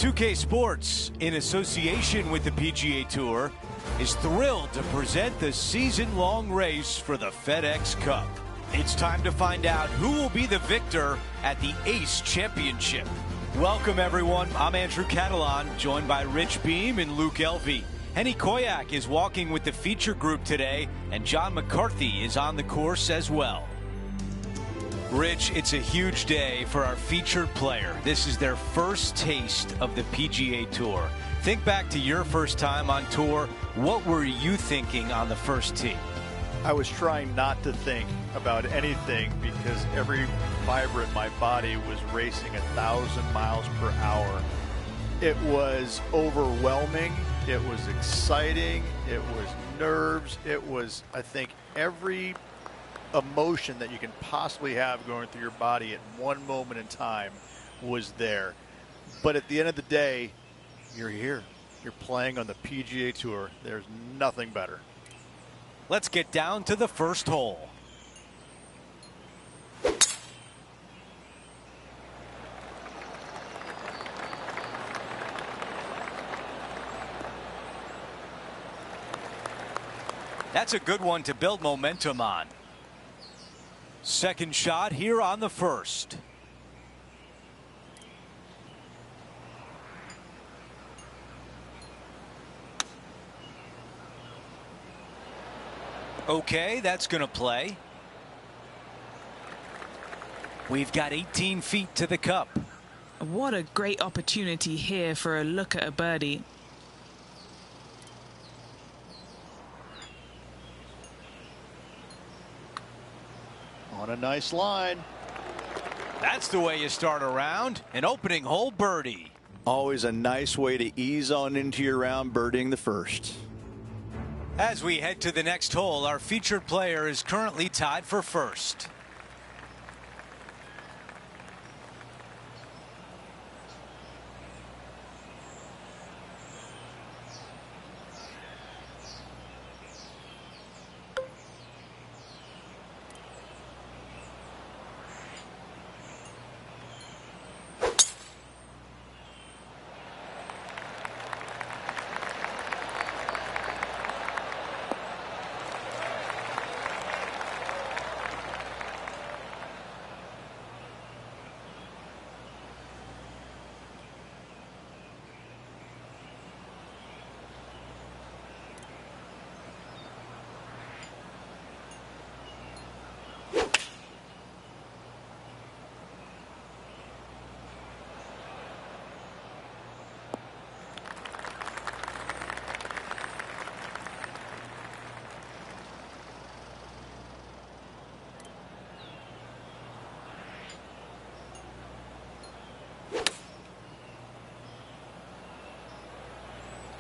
2K Sports, in association with the PGA Tour, is thrilled to present the season-long race for the FedEx Cup. It's time to find out who will be the victor at the Ace Championship. Welcome, everyone. I'm Andrew Catalan, joined by Rich Beam and Luke Elvey. Henny Koyak is walking with the feature group today, and John McCarthy is on the course as well. Rich, it's a huge day for our featured player. This is their first taste of the PGA Tour. Think back to your first time on tour. What were you thinking on the first tee? I was trying not to think about anything because every fiber in my body was racing 1,000 miles per hour. It was overwhelming. It was exciting. It was nerves. It was, I think, every emotion that you can possibly have going through your body at one moment in time was there. But at the end of the day, you're here. You're playing on the PGA Tour. There's nothing better. Let's get down to the first hole. That's a good one to build momentum on. Second shot here on the first. Okay, that's going to play. We've got 18 feet to the cup. What a great opportunity here for a look at a birdie. On a nice line. That's the way you start a round. An opening hole birdie. Always a nice way to ease on into your round, birdieing the first. As we head to the next hole, our featured player is currently tied for first.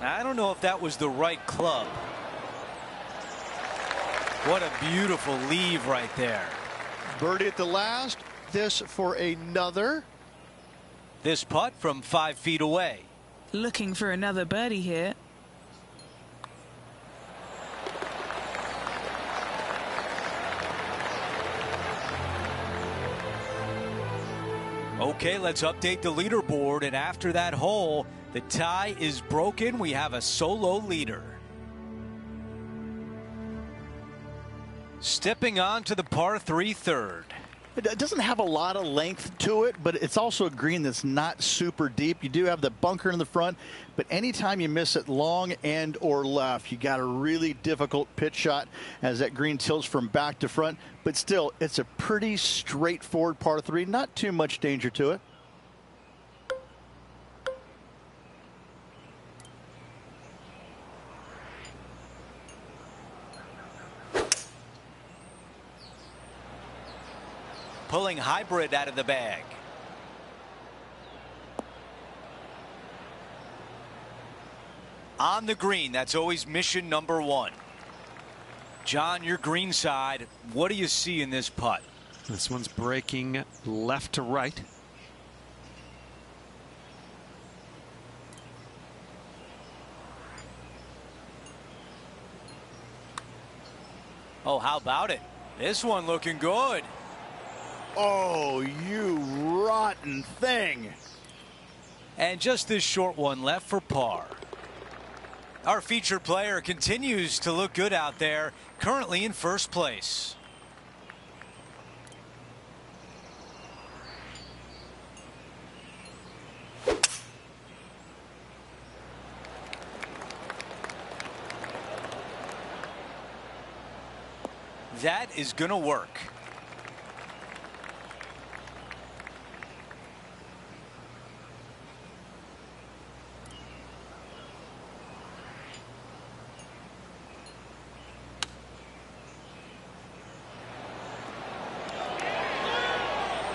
I don't know if that was the right club. What a beautiful leave right there. Birdie at the last. This for another. This putt from 5 feet away. Looking for another birdie here. Okay, let's update the leaderboard, and after that hole, the tie is broken. We have a solo leader. Stepping on to the par 3 third. It doesn't have a lot of length to it, but it's also a green that's not super deep. You do have the bunker in the front, but anytime you miss it long and or left, you got a really difficult pitch shot as that green tilts from back to front. But still, it's a pretty straightforward par 3. Not too much danger to it. Pulling hybrid out of the bag. On the green, that's always mission number 1. John, your green side, what do you see in this putt? This one's breaking left to right. Oh, how about it? This one looking good. Oh, you rotten thing. And just this short one left for par. Our featured player continues to look good out there, currently in first place. That is going to work.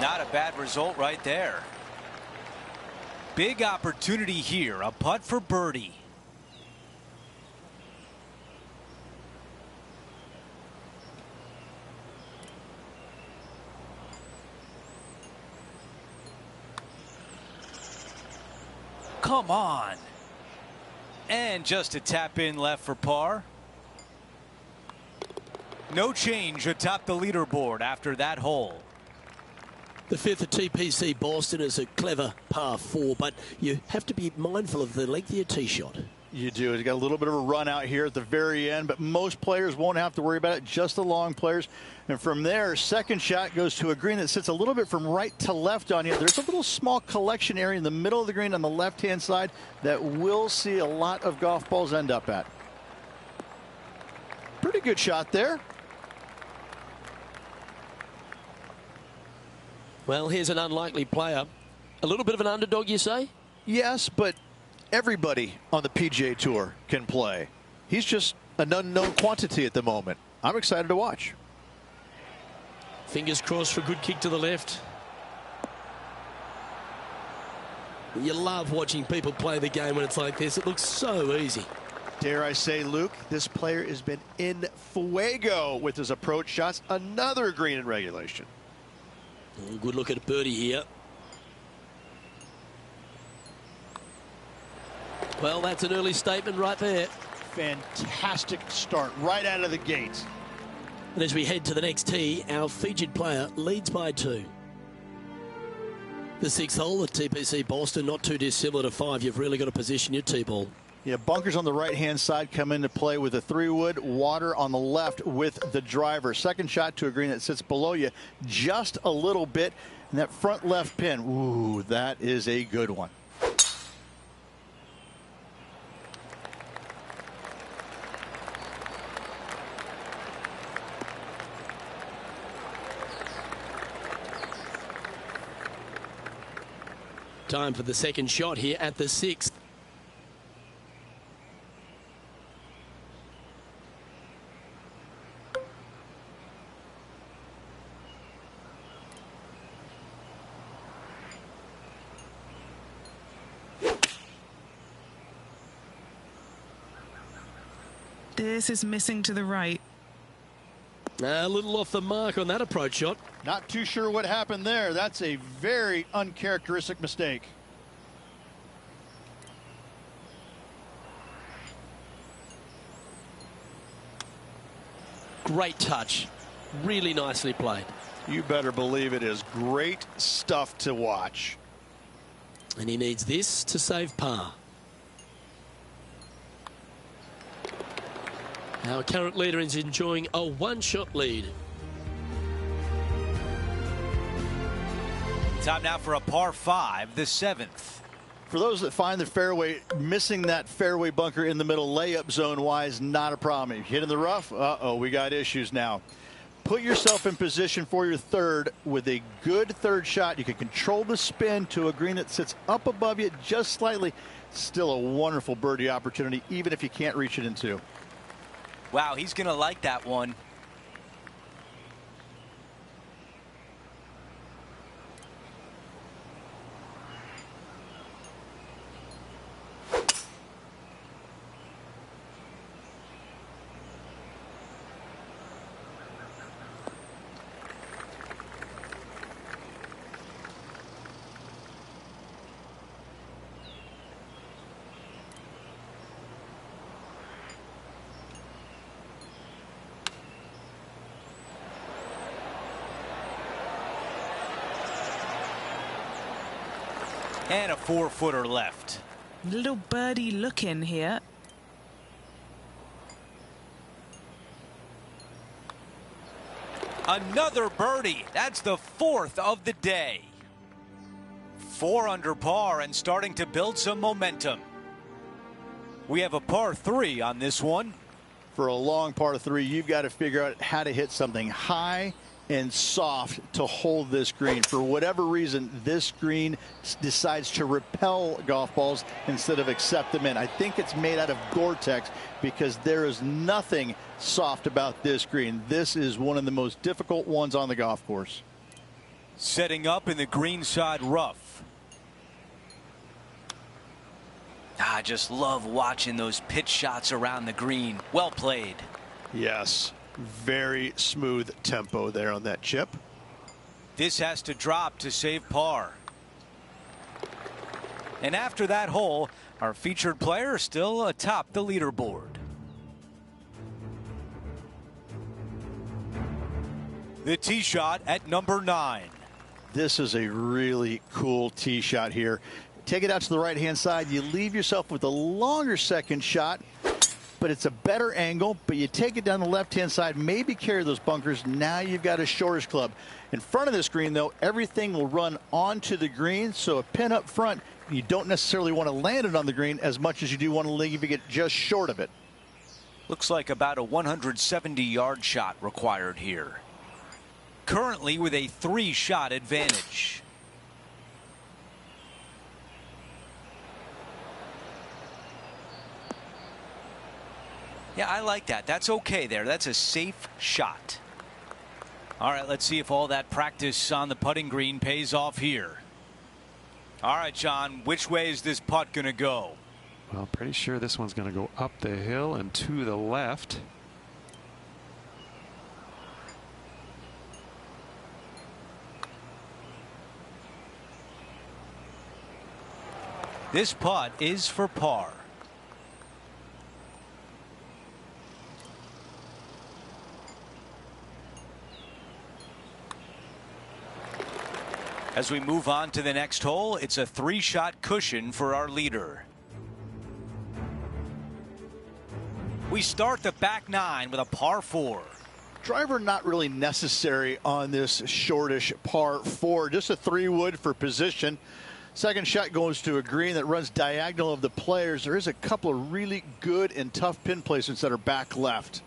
Not a bad result right there. Big opportunity here, a putt for birdie. Come on. And just a tap in left for par. No change atop the leaderboard after that hole. The fifth at TPC Boston is a clever par 4, but you have to be mindful of the length of your tee shot. You do. It's got a little bit of a run out here at the very end, but most players won't have to worry about it, just the long players. And from there, second shot goes to a green that sits a little bit from right to left on you. There's a little small collection area in the middle of the green on the left-hand side that we'll see a lot of golf balls end up at. Pretty good shot there. Well, here's an unlikely player. A little bit of an underdog, you say? Yes, but everybody on the PGA Tour can play. He's just an unknown quantity at the moment. I'm excited to watch. Fingers crossed for a good kick to the left. You love watching people play the game when it's like this. It looks so easy. Dare I say, Luke, this player has been in fuego with his approach shots. Another green in regulation. Good look at a birdie here. Well, that's an early statement right there. Fantastic start right out of the gates. And as we head to the next tee, our featured player leads by 2. The sixth hole at TPC Boston, not too dissimilar to 5. You've really got to position your tee ball. Yeah, bunkers on the right-hand side come into play with a 3-wood, water on the left with the driver. Second shot to a green that sits below you just a little bit. And that front left pin, ooh, that is a good one. Time for the second shot here at the 6th. This is missing to the right. A little off the mark on that approach shot. Not too sure what happened there. That's a very uncharacteristic mistake. Great touch. Really nicely played. You better believe it is great stuff to watch. And he needs this to save par. Our current leader is enjoying a one-shot lead. Time now for a par 5, the 7th. For those that find the fairway, missing that fairway bunker in the middle layup zone wise, not a problem. If you hit in the rough, uh-oh, we got issues now. Put yourself in position for your third with a good third shot. You can control the spin to a green that sits up above you just slightly. Still a wonderful birdie opportunity, even if you can't reach it in 2. Wow, he's going to like that one. And a 4-footer left. Little birdie looking here. Another birdie. That's the 4th of the day. 4 under par and starting to build some momentum. We have a par 3 on this one. For a long par 3, you've got to figure out how to hit something high and soft to hold this green. For whatever reason, this green decides to repel golf balls instead of accept them in. I think it's made out of Gore-Tex because there is nothing soft about this green. This is one of the most difficult ones on the golf course. Setting up in the greenside rough. I just love watching those pitch shots around the green. Well played. Yes. Very smooth tempo there on that chip. This has to drop to save par. And after that hole, our featured player still atop the leaderboard. The tee shot at number 9. This is a really cool tee shot here. Take it out to the right hand side. You leave yourself with a longer second shot, but it's a better angle. But you take it down the left hand side, maybe carry those bunkers. Now you've got a shortish club. In front of this green, though, everything will run onto the green. So a pin up front, you don't necessarily want to land it on the green as much as you do want to leave it just short of it. Looks like about a 170-yard shot required here. Currently with a 3-shot advantage. Yeah, I like that. That's okay there. That's a safe shot. All right, let's see if all that practice on the putting green pays off here. All right, John, which way is this putt going to go? Well, pretty sure this one's going to go up the hill and to the left. This putt is for par. As we move on to the next hole, it's a 3-shot cushion for our leader. We start the back 9 with a par 4. Driver not really necessary on this shortish par 4. Just a 3-wood for position. Second shot goes to a green that runs diagonal of the players. There is a couple of really good and tough pin placements that are back left.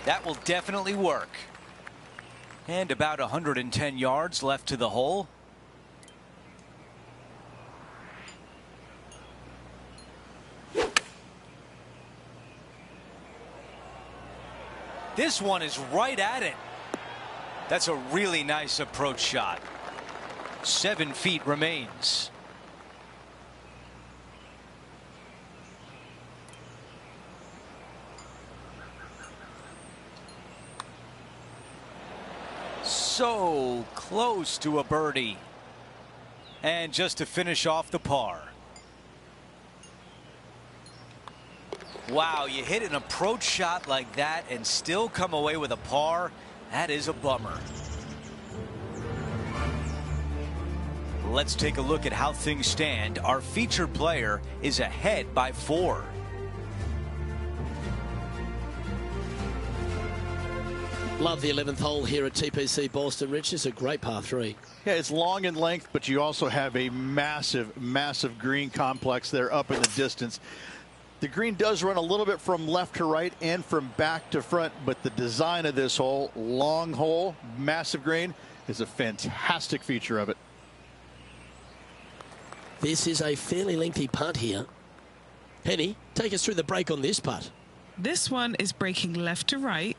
That will definitely work. And about 110 yards left to the hole. This one is right at it. That's a really nice approach shot. 7 feet remains. So close to a birdie. And just to finish off the par. Wow, you hit an approach shot like that and still come away with a par. That is a bummer. Let's take a look at how things stand. Our featured player is ahead by 4. Love the 11th hole here at TPC Boston, Rich. It's a great par 3. Yeah, it's long in length, but you also have a massive, massive green complex there up in the distance. The green does run a little bit from left to right and from back to front, but the design of this hole, long hole, massive green, is a fantastic feature of it. This is a fairly lengthy putt here. Penny, take us through the break on this putt. This one is breaking left to right.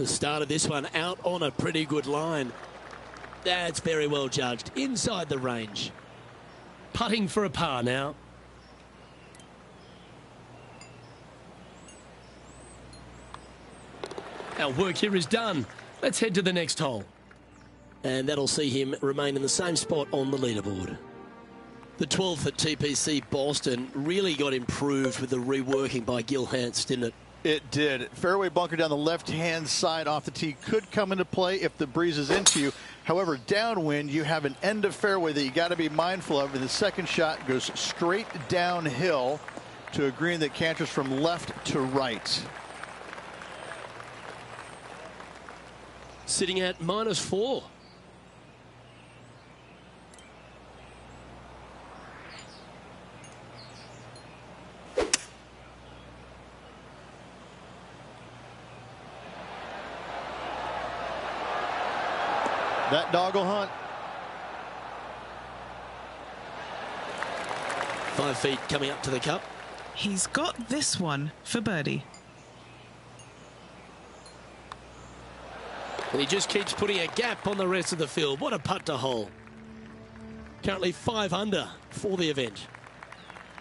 The start of this one out on a pretty good line. That's very well judged. Inside the range. Putting for a par now. Our work here is done. Let's head to the next hole. And that'll see him remain in the same spot on the leaderboard. The 12th at TPC Boston really got improved with the reworking by Gil Hanse, didn't it? It did. Fairway bunker down the left-hand side off the tee could come into play if the breeze is into you. However, downwind, you have an end of fairway that you got to be mindful of. And the second shot goes straight downhill to a green that canters from left to right. Sitting at -4. That dog will hunt. 5 feet coming up to the cup. He's got this one for birdie. And he just keeps putting a gap on the rest of the field. What a putt to hole. Currently 5 under for the event.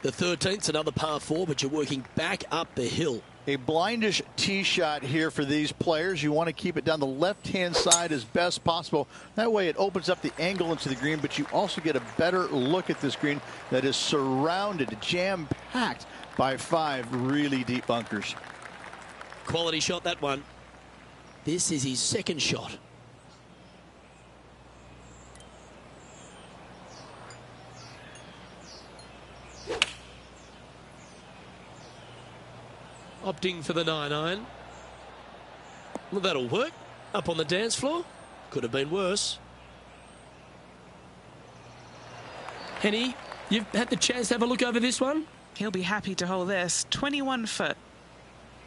The 13th's another par 4, but you're working back up the hill. A blindish tee shot here for these players. You want to keep it down the left-hand side as best possible. That way it opens up the angle into the green, but you also get a better look at this green that is surrounded, jam-packed by 5 really deep bunkers. Quality shot, that one. This is his second shot. Opting for the 9-iron. Well, that'll work. Up on the dance floor. Could have been worse. Henny, you've had the chance to have a look over this one? He'll be happy to hold this. 21 foot.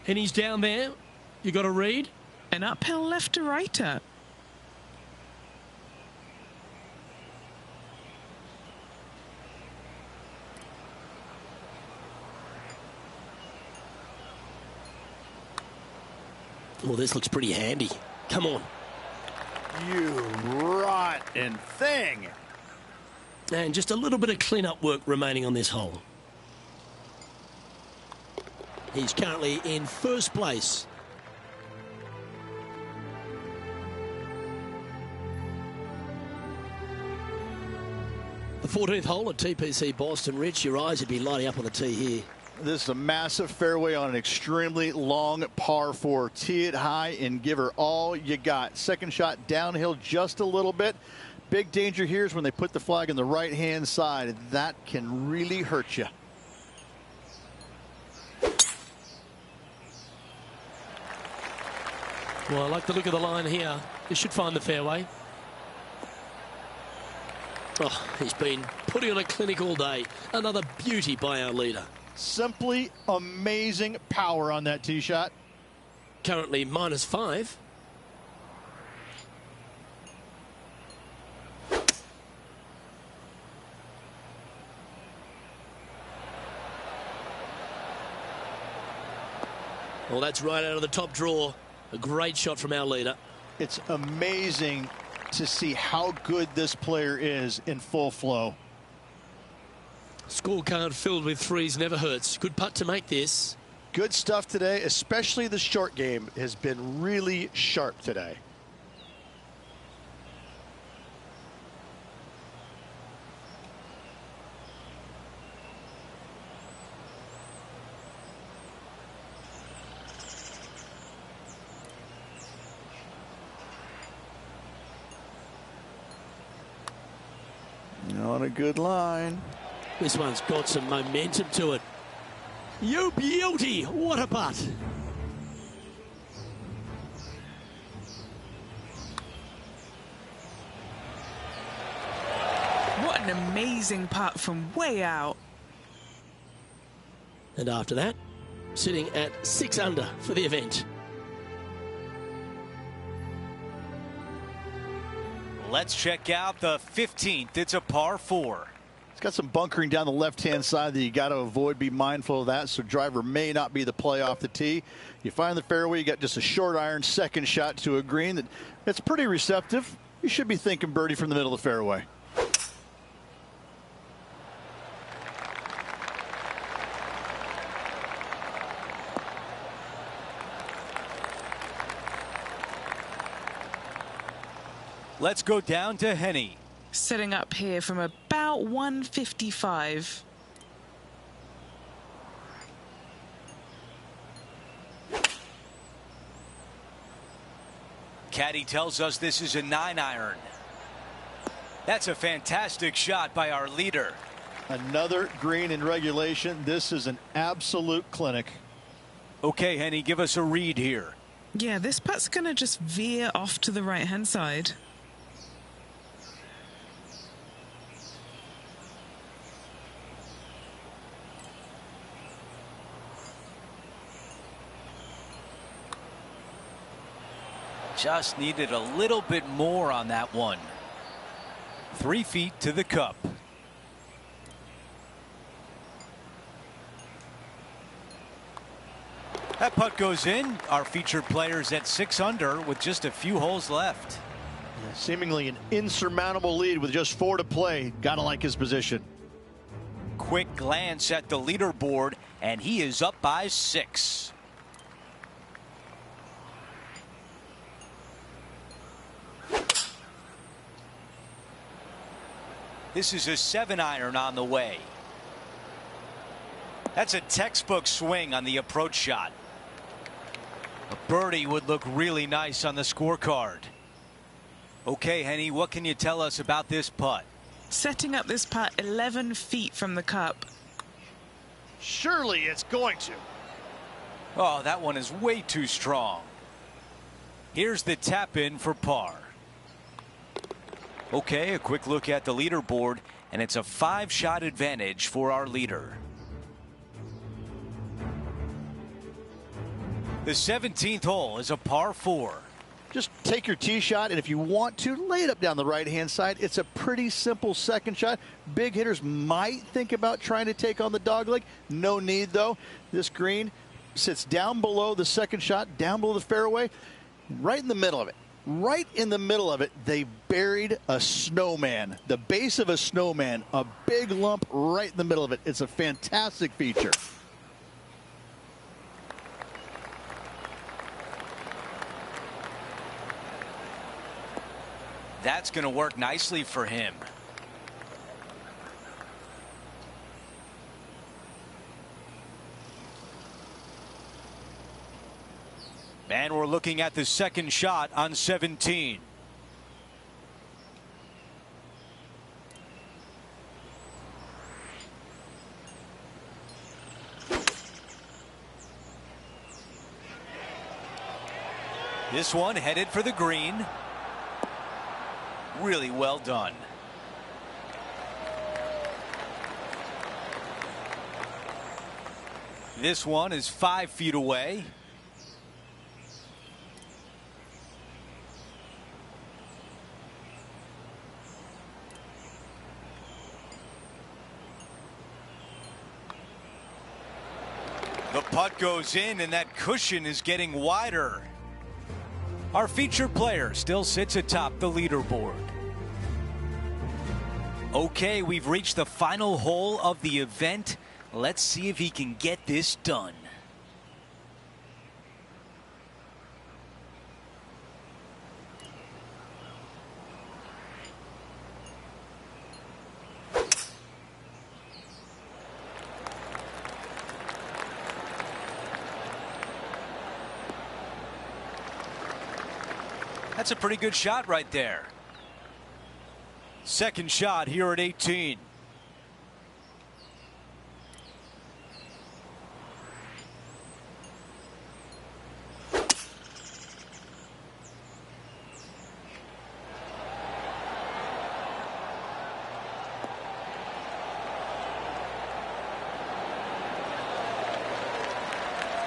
Henny's down there. You got a read? An uphill left to righter. Well, this looks pretty handy. Come on. You rotten thing. And just a little bit of clean-up work remaining on this hole. He's currently in first place. The 14th hole at TPC Boston. Rich, your eyes would be lighting up on the tee here. This is a massive fairway on an extremely long par 4. Tee it high and give her all you got. Second shot downhill just a little bit. Big danger here is when they put the flag on the right-hand side. That can really hurt you. Well, I like the look of the line here. He should find the fairway. Oh, he's been putting on a clinic all day. Another beauty by our leader. Simply amazing power on that tee shot. Currently -5. Well, that's right out of the top drawer. A great shot from our leader. It's amazing to see how good this player is in full flow. Scorecard filled with threes never hurts. Good putt to make this. Good stuff today, especially the short game has been really sharp today. On a good line. This one's got some momentum to it. You beauty! What a putt! What an amazing putt from way out. And after that, sitting at 6 under for the event. Let's check out the 15th. It's a par 4. got some bunkering down the left-hand side that you got to avoid. Be mindful of that. So driver may not be the play off the tee. You find the fairway, you got just a short iron second shot to a green that's pretty receptive. You should be thinking birdie from the middle of the fairway. Let's go down to Henny. Setting up here from about 155. Caddy tells us this is a 9-iron. That's a fantastic shot by our leader. Another green in regulation. This is an absolute clinic. Okay, Henny, give us a read here. Yeah, this putt's going to just veer off to the right-hand side. Just needed a little bit more on that one. 3 feet to the cup. That putt goes in. Our featured players at 6 under with just a few holes left. Seemingly an insurmountable lead with just 4 to play. Gotta like his position. Quick glance at the leaderboard, and he is up by 6. This is a 7-iron on the way. That's a textbook swing on the approach shot. A birdie would look really nice on the scorecard. Okay, Henny, what can you tell us about this putt? Setting up this putt 11 feet from the cup. Surely it's going to. Oh, that one is way too strong. Here's the tap in for par. Okay, a quick look at the leaderboard, and it's a 5-shot advantage for our leader. The 17th hole is a par 4. Just take your tee shot, and if you want to, lay it up down the right-hand side. It's a pretty simple second shot. Big hitters might think about trying to take on the dogleg. No need, though. This green sits down below the second shot, down below the fairway, right in the middle of it. Right in the middle of it, they buried a snowman. The base of a snowman, a big lump right in the middle of it. It's a fantastic feature. That's going to work nicely for him. And we're looking at the second shot on 17. This one headed for the green. Really well done. This one is 5 feet away. The putt goes in, and that cushion is getting wider. Our featured player still sits atop the leaderboard. Okay, we've reached the final hole of the event. Let's see if he can get this done. That's a pretty good shot right there. Second shot here at 18.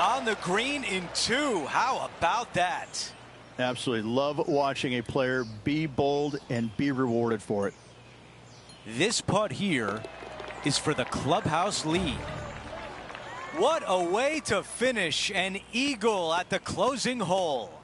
On the green in 2. How about that? Absolutely love watching a player be bold and be rewarded for it. This putt here is for the clubhouse lead. What a way to finish, an eagle at the closing hole.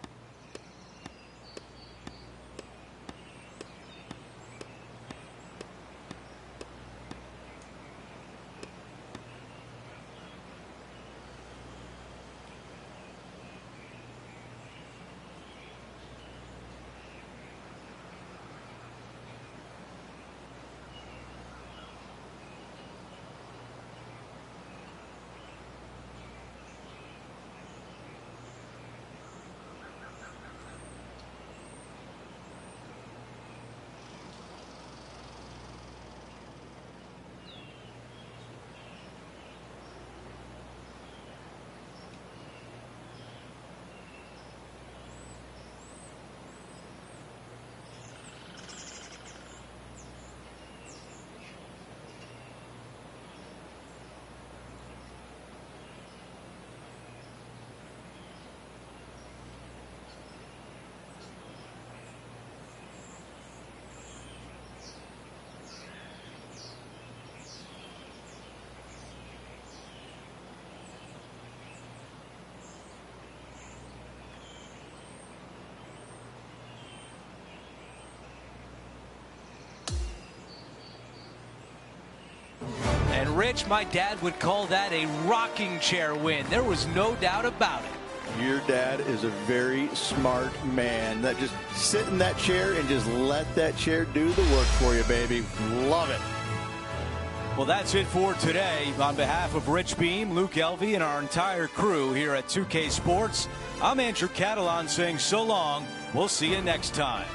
And Rich, my dad would call that a rocking chair win. There was no doubt about it. Your dad is a very smart man. That just sit in that chair and just let that chair do the work for you, baby. Love it. Well, that's it for today. On behalf of Rich Beam, Luke Elvey, and our entire crew here at 2K Sports, I'm Andrew Catalan saying so long. We'll see you next time.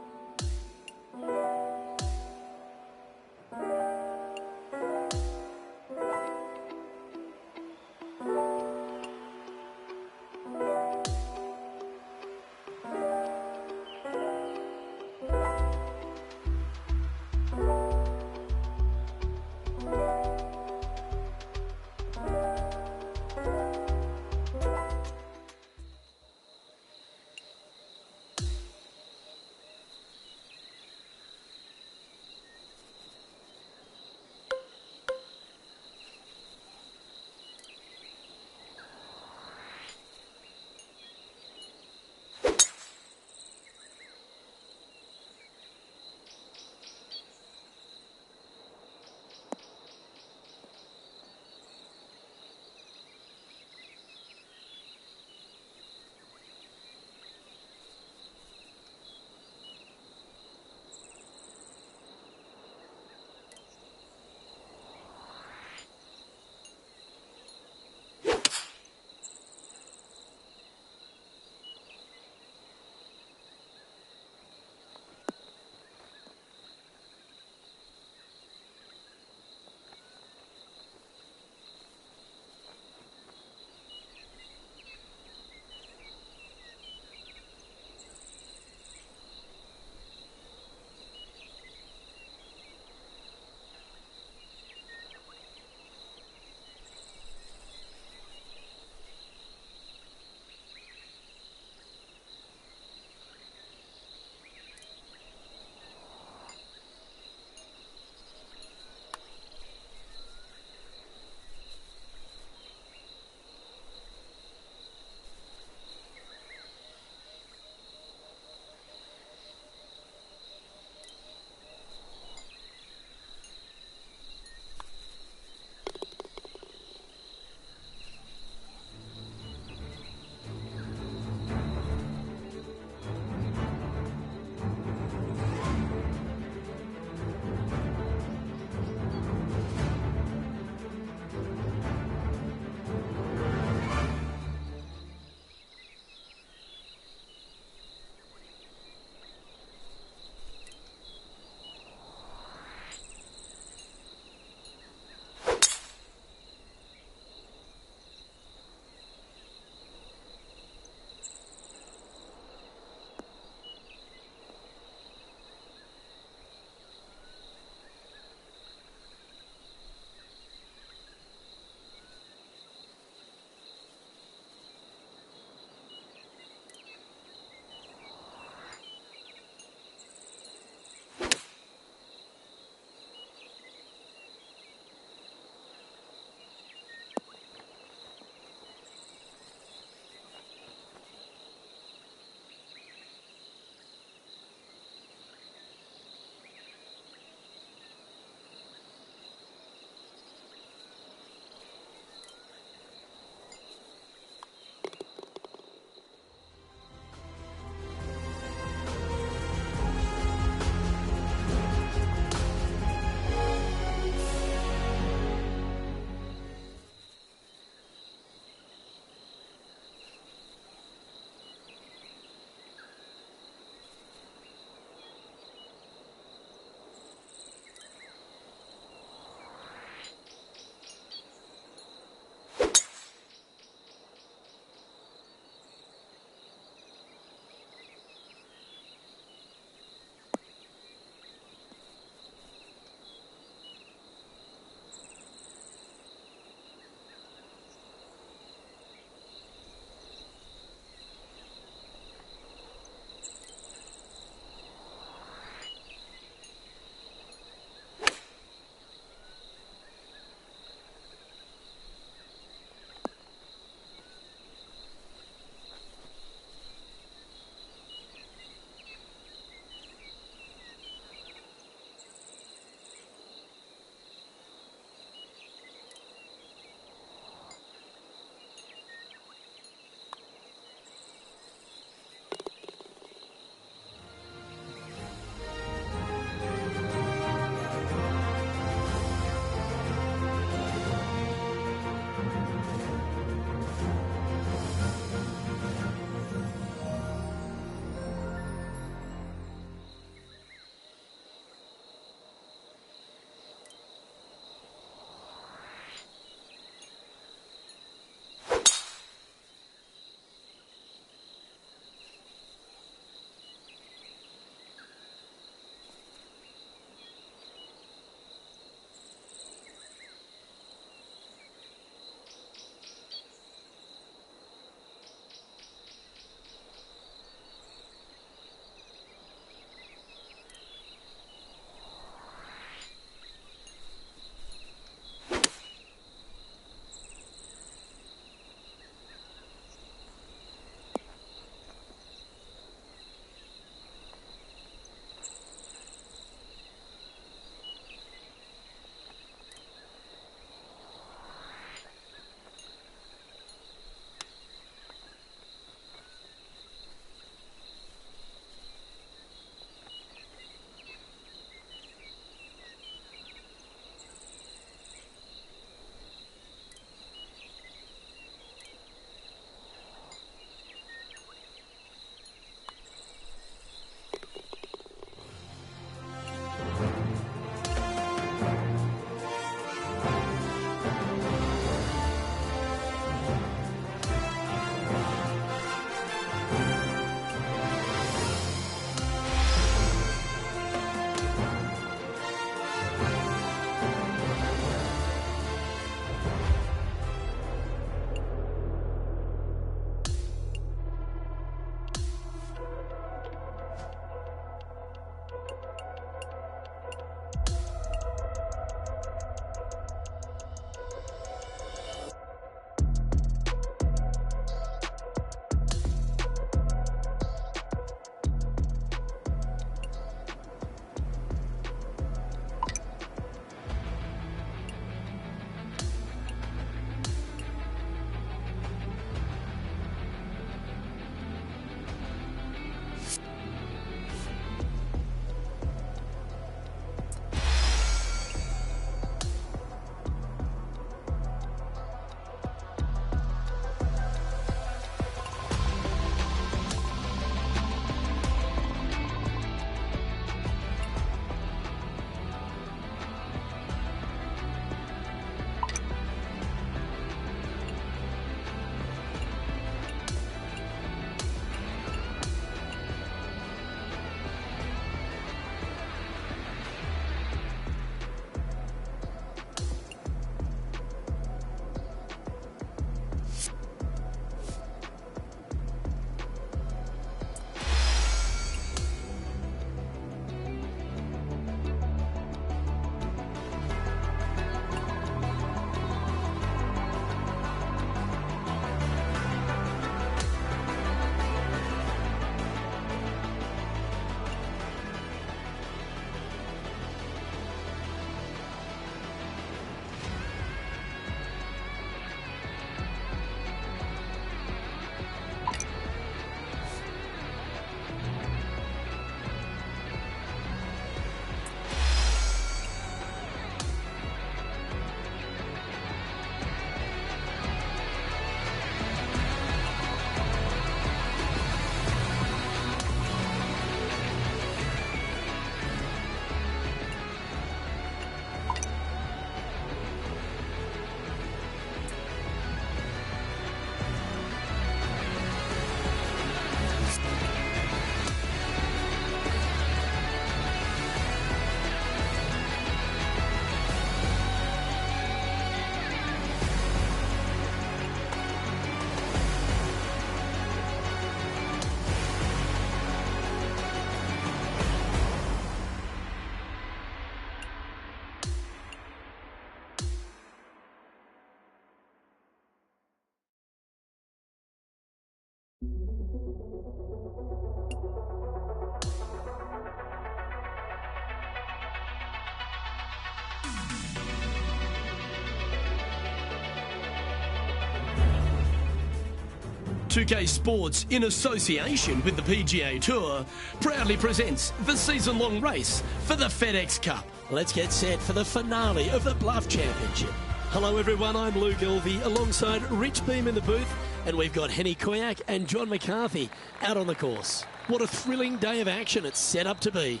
.2K Sports, in association with the PGA Tour, proudly presents the season-long race for the FedEx Cup. Let's get set for the finale of the Bluff Championship. Hello everyone, I'm Lou Gilvey alongside Rich Beam in the booth, and we've got Henny Koyak and John McCarthy out on the course. What a thrilling day of action it's set up to be.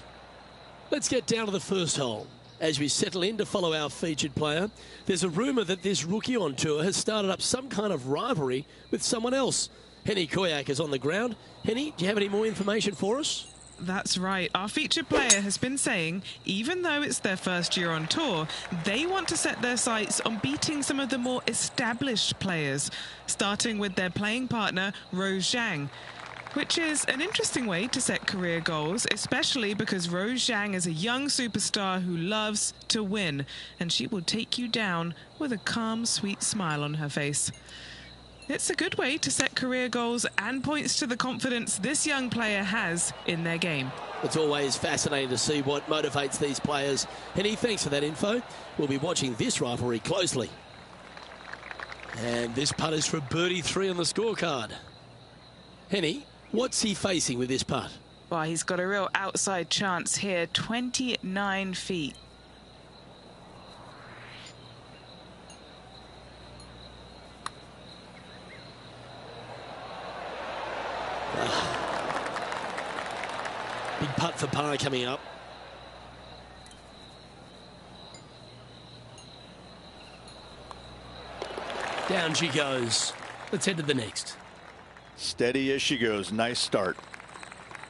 Let's get down to the first hole. As we settle in to follow our featured player, there's a rumour that this rookie on tour has started up some kind of rivalry with someone else. Henny Koyak is on the ground. Henny, do you have any more information for us? That's right. Our featured player has been saying, even though it's their first year on tour, they want to set their sights on beating some of the more established players, starting with their playing partner, Rose Zhang. Which is an interesting way to set career goals, especially because Rose Zhang is a young superstar who loves to win, and she will take you down with a calm, sweet smile on her face. It's a good way to set career goals and points to the confidence this young player has in their game. It's always fascinating to see what motivates these players. Henny, thanks for that info. We'll be watching this rivalry closely. And this putt is for birdie 3 on the scorecard. Henny, what's he facing with this putt? Well, he's got a real outside chance here, 29 feet. Big putt for par coming up. Down she goes. Let's head to the next. Steady as she goes. Nice start.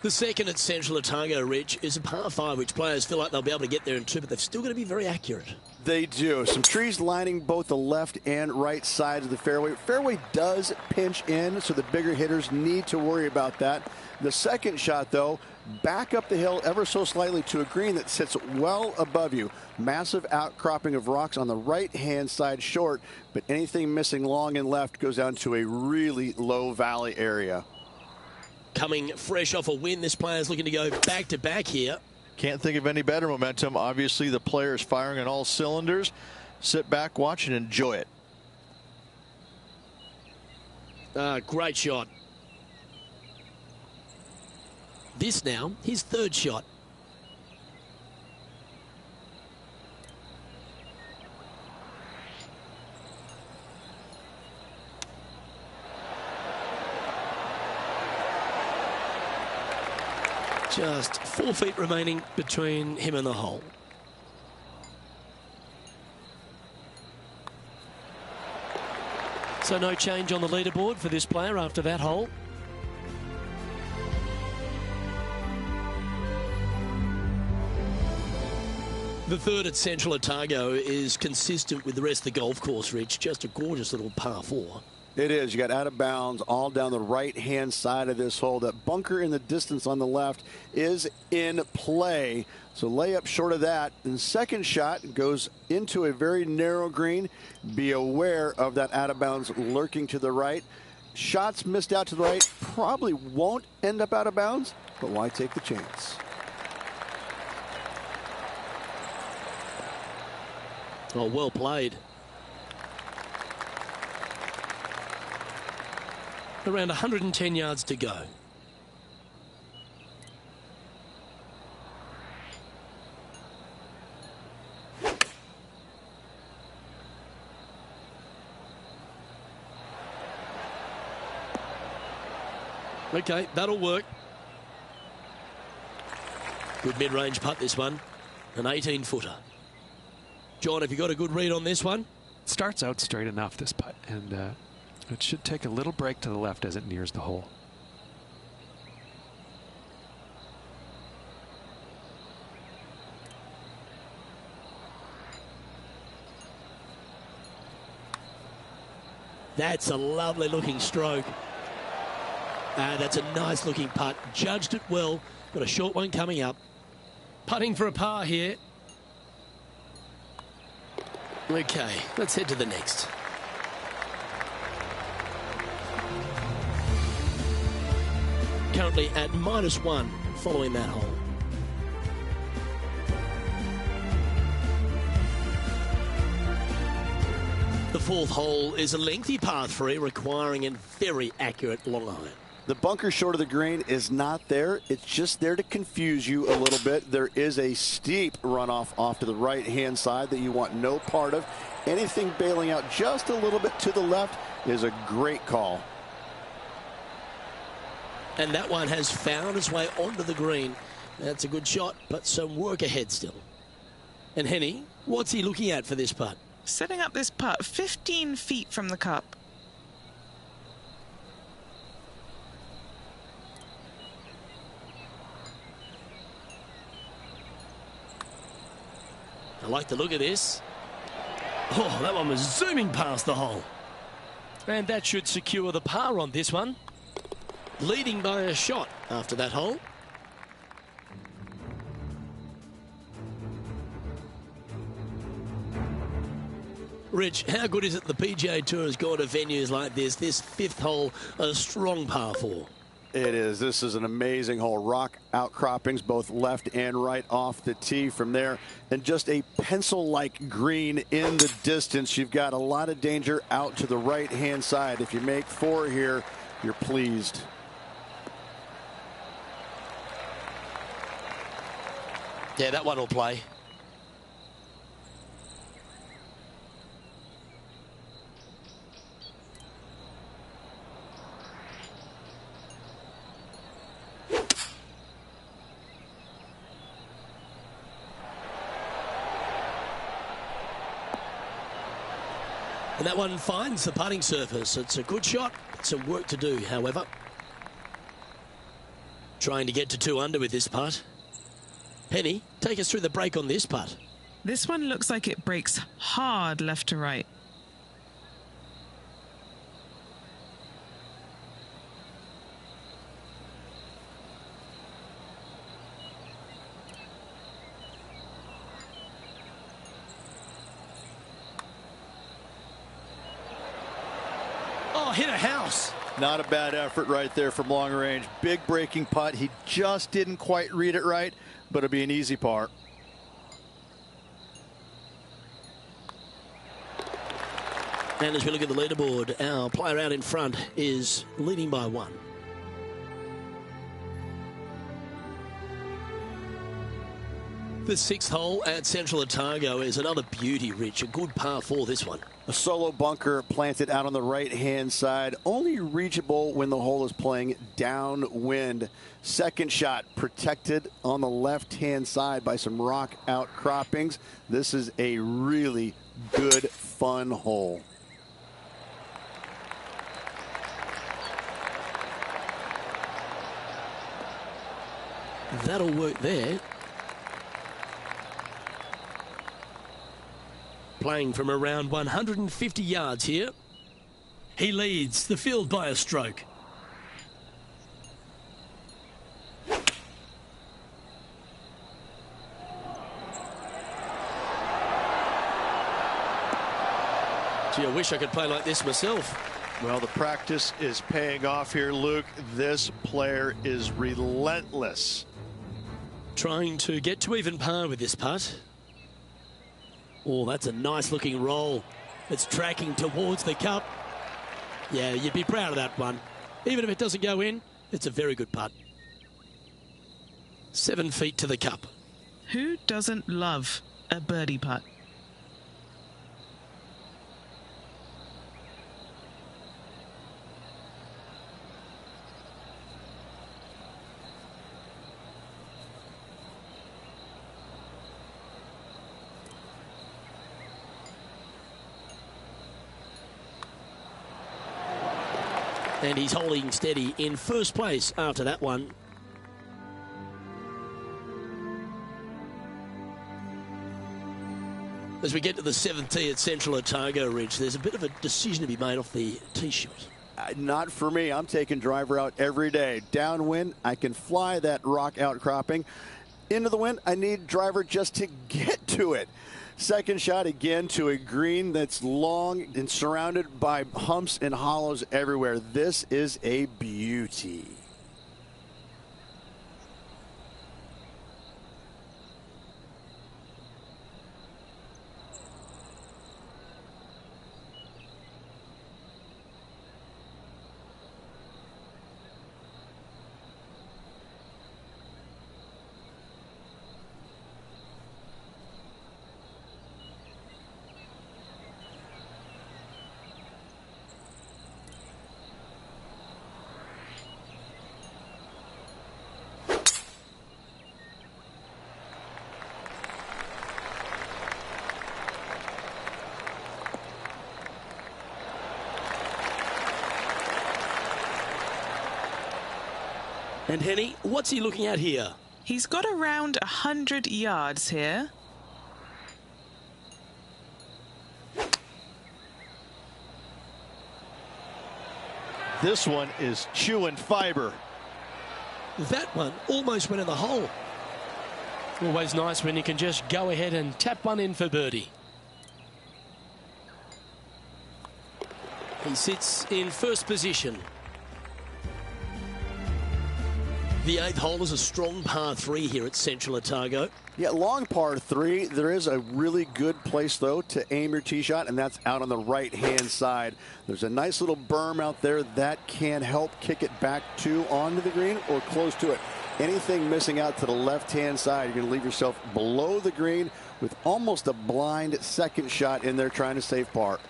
The second at Central Otago, Rich, is a par 5, which players feel like they'll be able to get there in 2, but they've still got to be very accurate. They do. Some trees lining both the left and right sides of the fairway. Fairway does pinch in, so the bigger hitters need to worry about that. The second shot, though, back up the hill ever so slightly to a green that sits well above you. Massive outcropping of rocks on the right-hand side short, but anything missing long and left goes down to a really low valley area. Coming fresh off a win, this player's looking to go back-to-back here. Can't think of any better momentum. Obviously, the player is firing on all cylinders. Sit back, watch, and enjoy it. Great shot. This now, his third shot. Just 4 feet remaining between him and the hole. So no change on the leaderboard for this player after that hole. The third at Central Otago is consistent with the rest of the golf course, Rich. Just a gorgeous little par 4. It is. You got out of bounds all down the right-hand side of this hole. That bunker in the distance on the left is in play. So lay up short of that. And the second shot goes into a very narrow green. Be aware of that out of bounds lurking to the right. Shots missed out to the right probably won't end up out of bounds, but why take the chance? Oh, well played. Around 110 yards to go. Okay, that'll work. Good mid-range putt, this one. An 18-footer. John, have you got a good read on this one? Starts out straight enough, this putt, and it should take a little break to the left as it nears the hole. That's a lovely looking stroke. That's a nice looking putt. Judged it well. Got a short one coming up. Putting for a par here. Okay, let's head to the next. currently at -1 following that hole. The fourth hole is a lengthy par 3 requiring a very accurate long iron. The bunker short of the green is not there. It's just there to confuse you a little bit. There is a steep runoff off to the right-hand side that you want no part of. Anything bailing out just a little bit to the left is a great call. And that one has found its way onto the green. That's a good shot, but some work ahead still. And Henny, what's he looking at for this putt? Setting up this putt 15 feet from the cup. I like the look of this. Oh, that one was zooming past the hole. And that should secure the par on this one. Leading by a shot after that hole. Rich, how good is it the PGA Tour has gone to venues like this? This fifth hole, a strong par 4. It is. This is an amazing hole. Rock outcroppings both left and right off the tee from there. And just a pencil-like green in the distance. You've got a lot of danger out to the right-hand side. If you make 4 here, you're pleased. Yeah, that one will play. And that one finds the putting surface. It's a good shot. Some work to do, however. Trying to get to 2 under with this putt. Penny, take us through the break on this putt. This one looks like it breaks hard left to right. Oh, hit a house. Not a bad effort right there from long range. Big breaking putt. He just didn't quite read it right, but it'll be an easy par. And as we look at the leaderboard, our player out in front is leading by 1. The 6th hole at Central Otago is another beauty, Rich. A good par 4, this one. A solo bunker planted out on the right-hand side, only reachable when the hole is playing downwind. Second shot protected on the left-hand side by some rock outcroppings. This is a really good, fun hole. That'll work there. Playing from around 150 yards here. He leads the field by a stroke. Gee, I wish I could play like this myself. Well, the practice is paying off here, Luke. This player is relentless. Trying to get to even par with this putt. Oh, that's a nice looking roll. It's tracking towards the cup. Yeah, you'd be proud of that one. Even if it doesn't go in, it's a very good putt. 7 feet to the cup. Who doesn't love a birdie putt? And he's holding steady in first place after that one. As we get to the 7th tee at Central Otago Ridge, there's a bit of a decision to be made off the tee shot. Not for me. I'm taking driver out every day. Downwind, I can fly that rock outcropping. Into the wind, I need driver just to get to it. Second shot again to a green that's long and surrounded by humps and hollows everywhere. This is a beauty. And Henny, what's he looking at here? He's got around 100 yards here. This one is chewing fiber. That one almost went in the hole. Always nice when you can just go ahead and tap one in for birdie. He sits in first position. The 8th hole is a strong par 3 here at Central Otago. Yeah, long par 3. There is a really good place, though, to aim your tee shot, and that's out on the right-hand side. There's a nice little berm out there that can help kick it back onto the green or close to it. Anything missing out to the left-hand side, you're going to leave yourself below the green with almost a blind second shot in there trying to save par.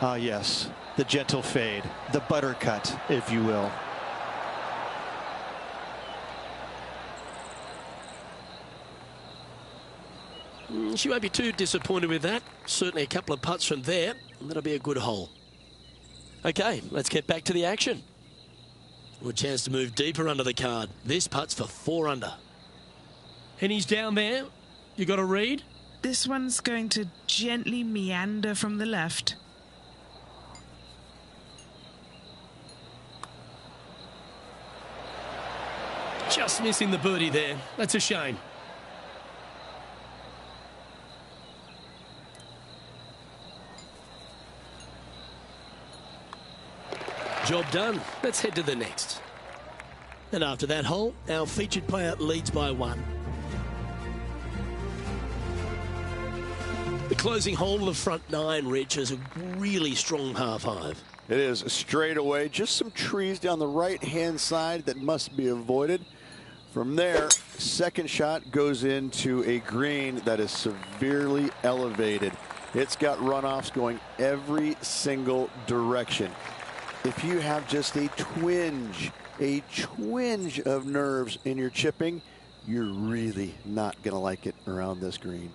Ah, yes, the gentle fade, the buttercut, if you will. She won't be too disappointed with that. Certainly a couple of putts from there, and that'll be a good hole. Okay, let's get back to the action. Well, a chance to move deeper under the card. This putt's for 4 under. Henny's down there. You got a read? This one's going to gently meander from the left. Just missing the birdie there. That's a shame. Job done. Let's head to the next. And after that hole, our featured player leads by 1. The closing hole of the front 9, Rich, is a really strong par 5. It is straight away. Just some trees down the right-hand side that must be avoided. From there, second shot goes into a green that is severely elevated. It's got runoffs going every single direction. If you have just a twinge of nerves in your chipping, you're really not going to like it around this green.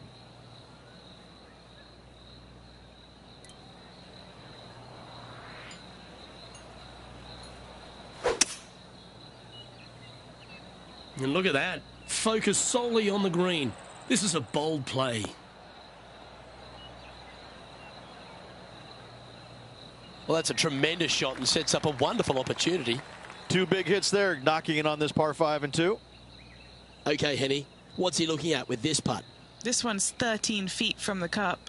And look at that. Focus solely on the green. This is a bold play. Well, that's a tremendous shot and sets up a wonderful opportunity. 2 big hits there, knocking it on this par 5 and 2. Okay, Henny, what's he looking at with this putt? This one's 13 feet from the cup.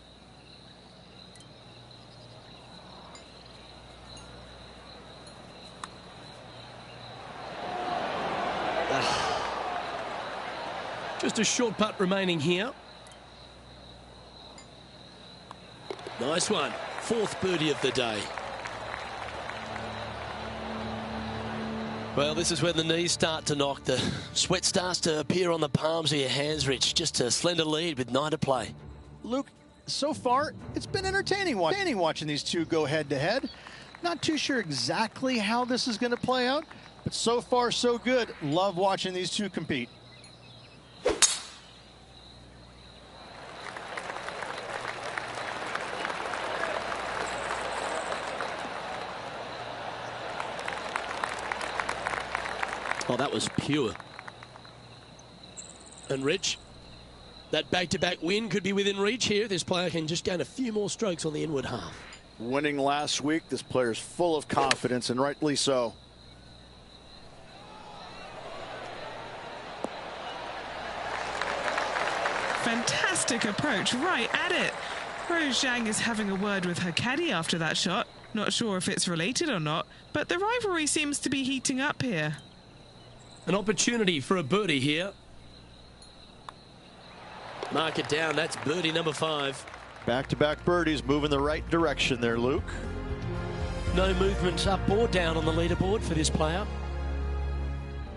Just a short putt remaining here. Nice one. 4th birdie of the day. Well, this is when the knees start to knock. The sweat starts to appear on the palms of your hands, Rich. Just a slender lead with 9 to play. Luke, so far, it's been entertaining watching these two go head-to-head. Not too sure exactly how this is going to play out, but so far, so good. Love watching these two compete. Oh, that was pure. And Rich, that back-to-back win could be within reach here. This player can just gain a few more strokes on the inward half. Winning last week, this player's full of confidence, and rightly so. Fantastic approach, right at it. Rose Zhang is having a word with her caddy after that shot. Not sure if it's related or not, but the rivalry seems to be heating up here. An opportunity for a birdie here. Mark it down. That's birdie number 5. Back-to-back birdies, moving the right direction there, Luke. No movement up or down on the leaderboard for this player.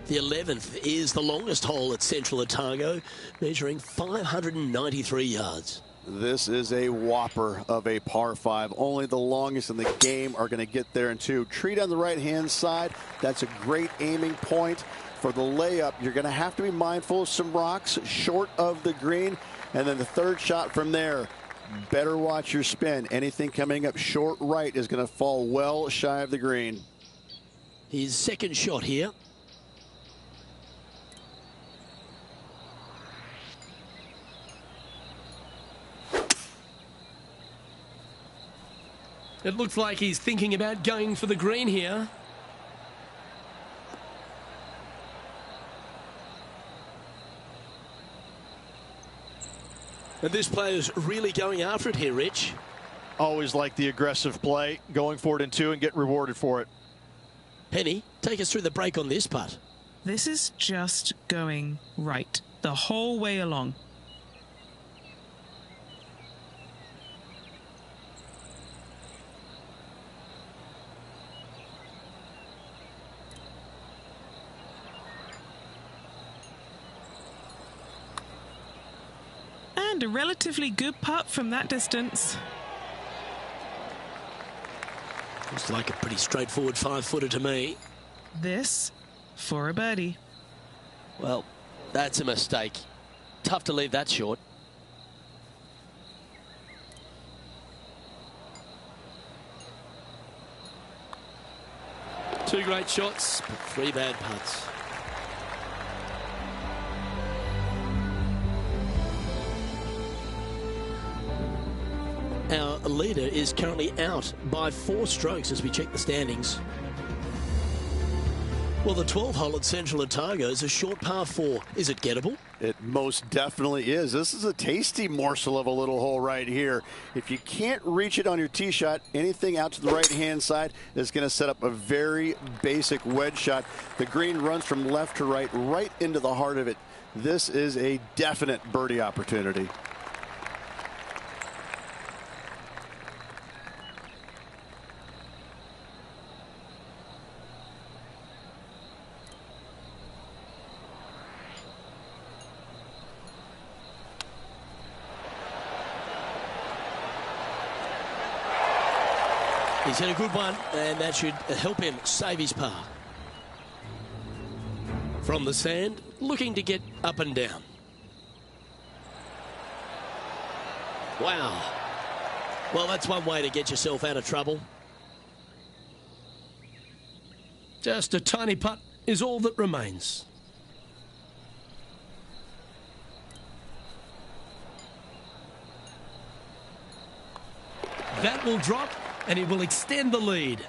The 11th is the longest hole at Central Otago, measuring 593 yards. This is a whopper of a par 5. Only the longest in the game are going to get there in 2. Tree on the right-hand side. That's a great aiming point. For the layup, you're going to have to be mindful of some rocks short of the green. And then the third shot from there, better watch your spin. Anything coming up short right is going to fall well shy of the green. His second shot here. It looks like he's thinking about going for the green here. And this player's really going after it here, Rich. Always like the aggressive play, going for it in two and get rewarded for it. Penny, take us through the break on this putt. This is just going right the whole way along. And a relatively good putt from that distance. Looks like a pretty straightforward 5-footer to me. This for a birdie. Well, that's a mistake. Tough to leave that short. Two great shots, but three bad putts. Our leader is currently out by 4 strokes as we check the standings. Well, the 12th hole at Central Otago is a short par 4. Is it gettable? It most definitely is. This is a tasty morsel of a little hole right here. If you can't reach it on your tee shot, anything out to the right-hand side is going to set up a very basic wedge shot. The green runs from left to right, right into the heart of it. This is a definite birdie opportunity. He's hit a good one, and that should help him save his par. From the sand, looking to get up and down. Wow. Well, that's one way to get yourself out of trouble. Just a tiny putt is all that remains. That will drop, and he will extend the lead.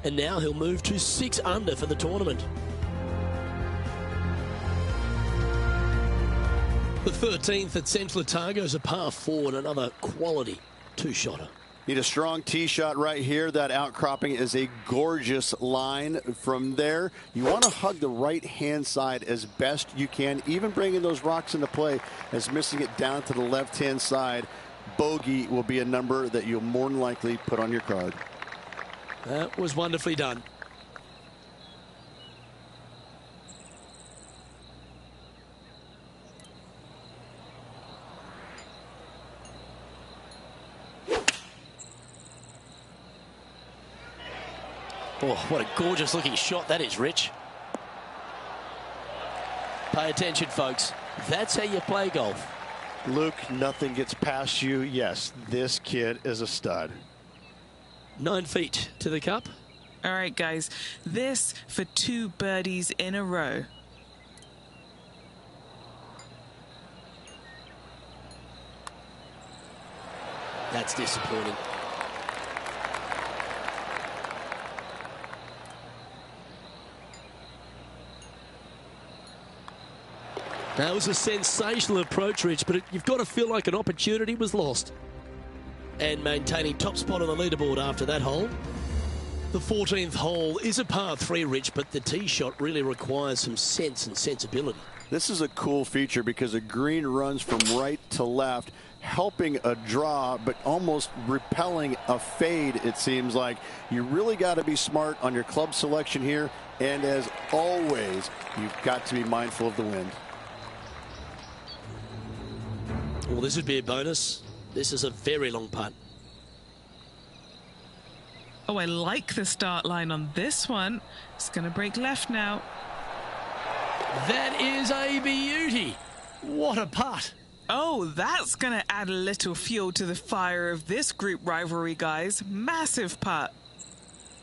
And now he'll move to 6 under for the tournament. The 13th at Central Otago is a par 4 and another quality 2-shotter. Need a strong tee shot right here. That outcropping is a gorgeous line. From there, you want to hug the right-hand side as best you can, even bringing those rocks into play as missing it down to the left-hand side. Bogey will be a number that you'll more than likely put on your card. That was wonderfully done. Oh, what a gorgeous looking shot that is, Rich. Pay attention, folks. That's how you play golf. Luke, nothing gets past you. Yes, this kid is a stud. 9 feet to the cup. All right, guys, this for 2 birdies in a row. That's disappointing. That was a sensational approach, Rich, but you've got to feel like an opportunity was lost. And maintaining top spot on the leaderboard after that hole. The 14th hole is a par 3, Rich, but the tee shot really requires some sense and sensibility. This is a cool feature because the green runs from right to left, helping a draw, but almost repelling a fade, it seems like. You really got to be smart on your club selection here. And as always, you've got to be mindful of the wind. Well, this would be a bonus. This is a very long putt. Oh, I like the start line on this one. It's going to break left now. That is a beauty. What a putt. Oh, that's going to add a little fuel to the fire of this group rivalry, guys. Massive putt.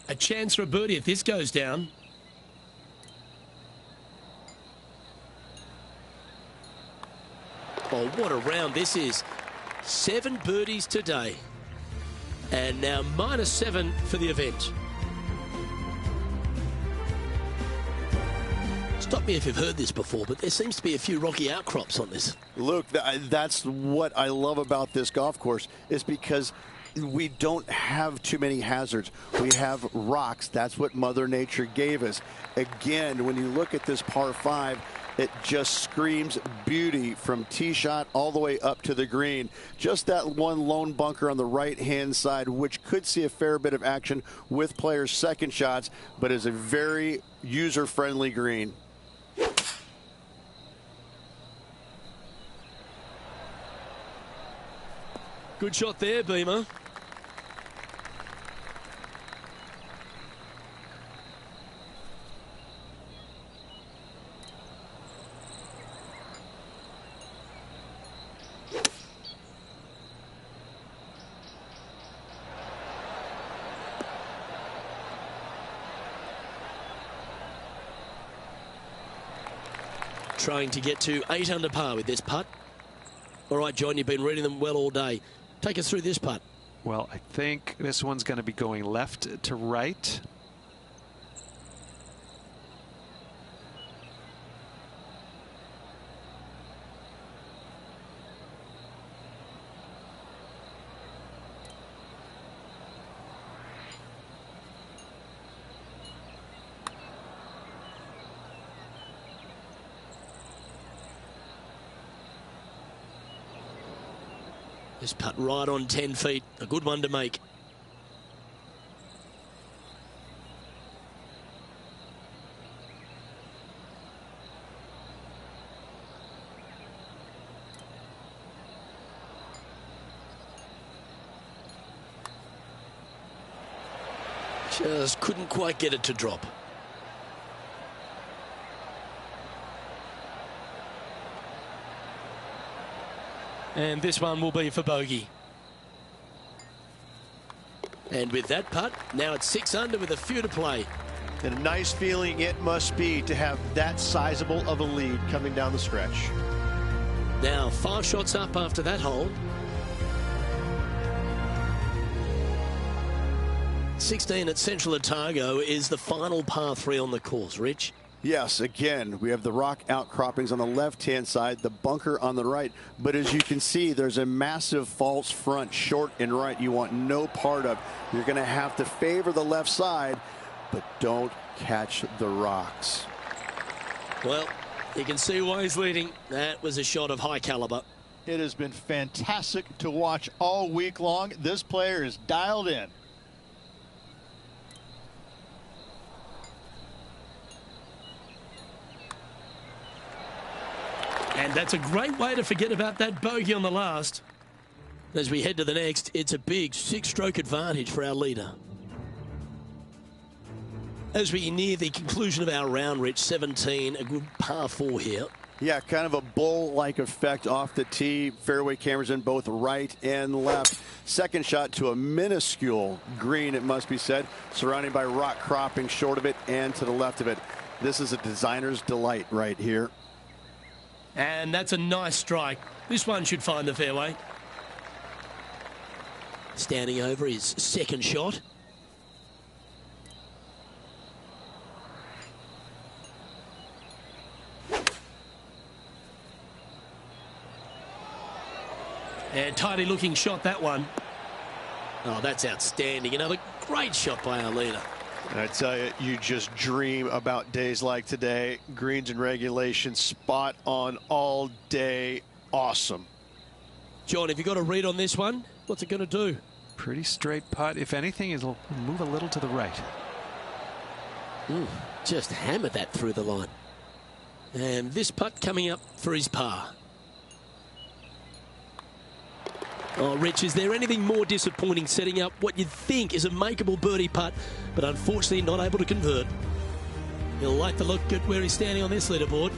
A chance for a birdie if this goes down. Oh, what a round this is. 7 birdies today. And now -7 for the event. Stop me if you've heard this before, but there seems to be a few rocky outcrops on this. Luke, that's what I love about this golf course, is because we don't have too many hazards. We have rocks. That's what Mother Nature gave us. Again, when you look at this par 5, it just screams beauty from tee shot all the way up to the green. Just that one lone bunker on the right-hand side, which could see a fair bit of action with players' second shots, but is a very user-friendly green. Good shot there, Beamer. Trying to get to 8 under par with this putt. All right, John, you've been reading them well all day. Take us through this putt. Well, I think this one's going to be going left to right. This putt right on 10 feet. A good one to make. Just couldn't quite get it to drop. And this one will be for bogey. And with that putt, now it's 6 under with a few to play. And a nice feeling it must be to have that sizable of a lead coming down the stretch. Now 5 shots up after that hole. 16 at Central Otago is the final par 3 on the course. Rich? Yes, again, we have the rock outcroppings on the left-hand side, the bunker on the right. But as you can see, there's a massive false front, short and right, you want no part of. You're going to have to favor the left side, but don't catch the rocks. Well, you can see why he's leading. That was a shot of high caliber. It has been fantastic to watch all week long. This player is dialed in. And that's a great way to forget about that bogey on the last. As we head to the next, it's a big 6-stroke advantage for our leader. As we near the conclusion of our round, Rich, 17, a good par 4 here. Yeah, kind of a bull-like effect off the tee. Fairway cameras in both right and left. Second shot to a minuscule green, it must be said, surrounded by rock cropping short of it and to the left of it. This is a designer's delight right here. And that's a nice strike. This one should find the fairway. Standing over his second shot. And tidy looking shot, that one. Oh, that's outstanding. Another great shot by our leader. And I tell you, you just dream about days like today. Greens and regulation, spot on all day. Awesome. John, have you got a read on this one? What's it going to do? Pretty straight putt. If anything, it'll move a little to the right. Just hammered that through the line. And this putt coming up for his par. Oh, Rich, is there anything more disappointing setting up what you'd think is a makeable birdie putt, but unfortunately not able to convert? He'll like the look at where he's standing on this leaderboard.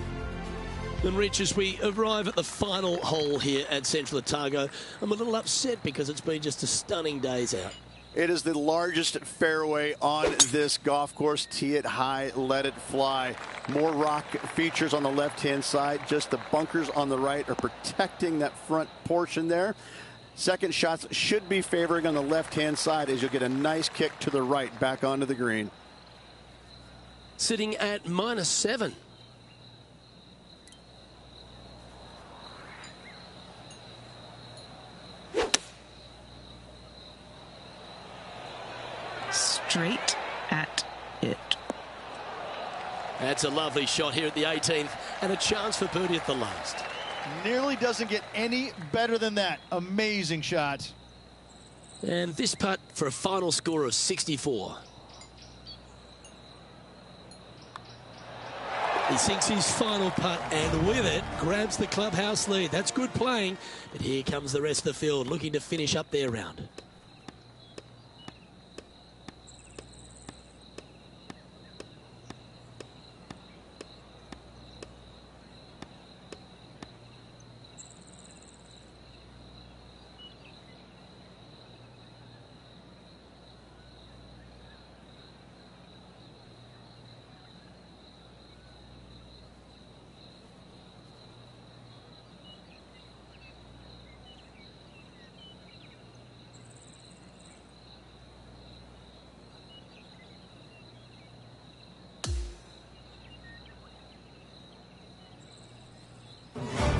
And Rich, as we arrive at the final hole here at Central Otago, I'm a little upset because it's been just a stunning days out. It is the largest fairway on this golf course. Tee it high, let it fly. More rock features on the left-hand side. Just the bunkers on the right are protecting that front portion there. Second shots should be favoring on the left-hand side as you'll get a nice kick to the right back onto the green. Sitting at -7. Straight at it. That's a lovely shot here at the 18th and a chance for birdie at the last. Nearly doesn't get any better than that. Amazing shot. And this putt for a final score of 64. He sinks his final putt and with it grabs the clubhouse lead. That's good playing, but here comes the rest of the field looking to finish up their round.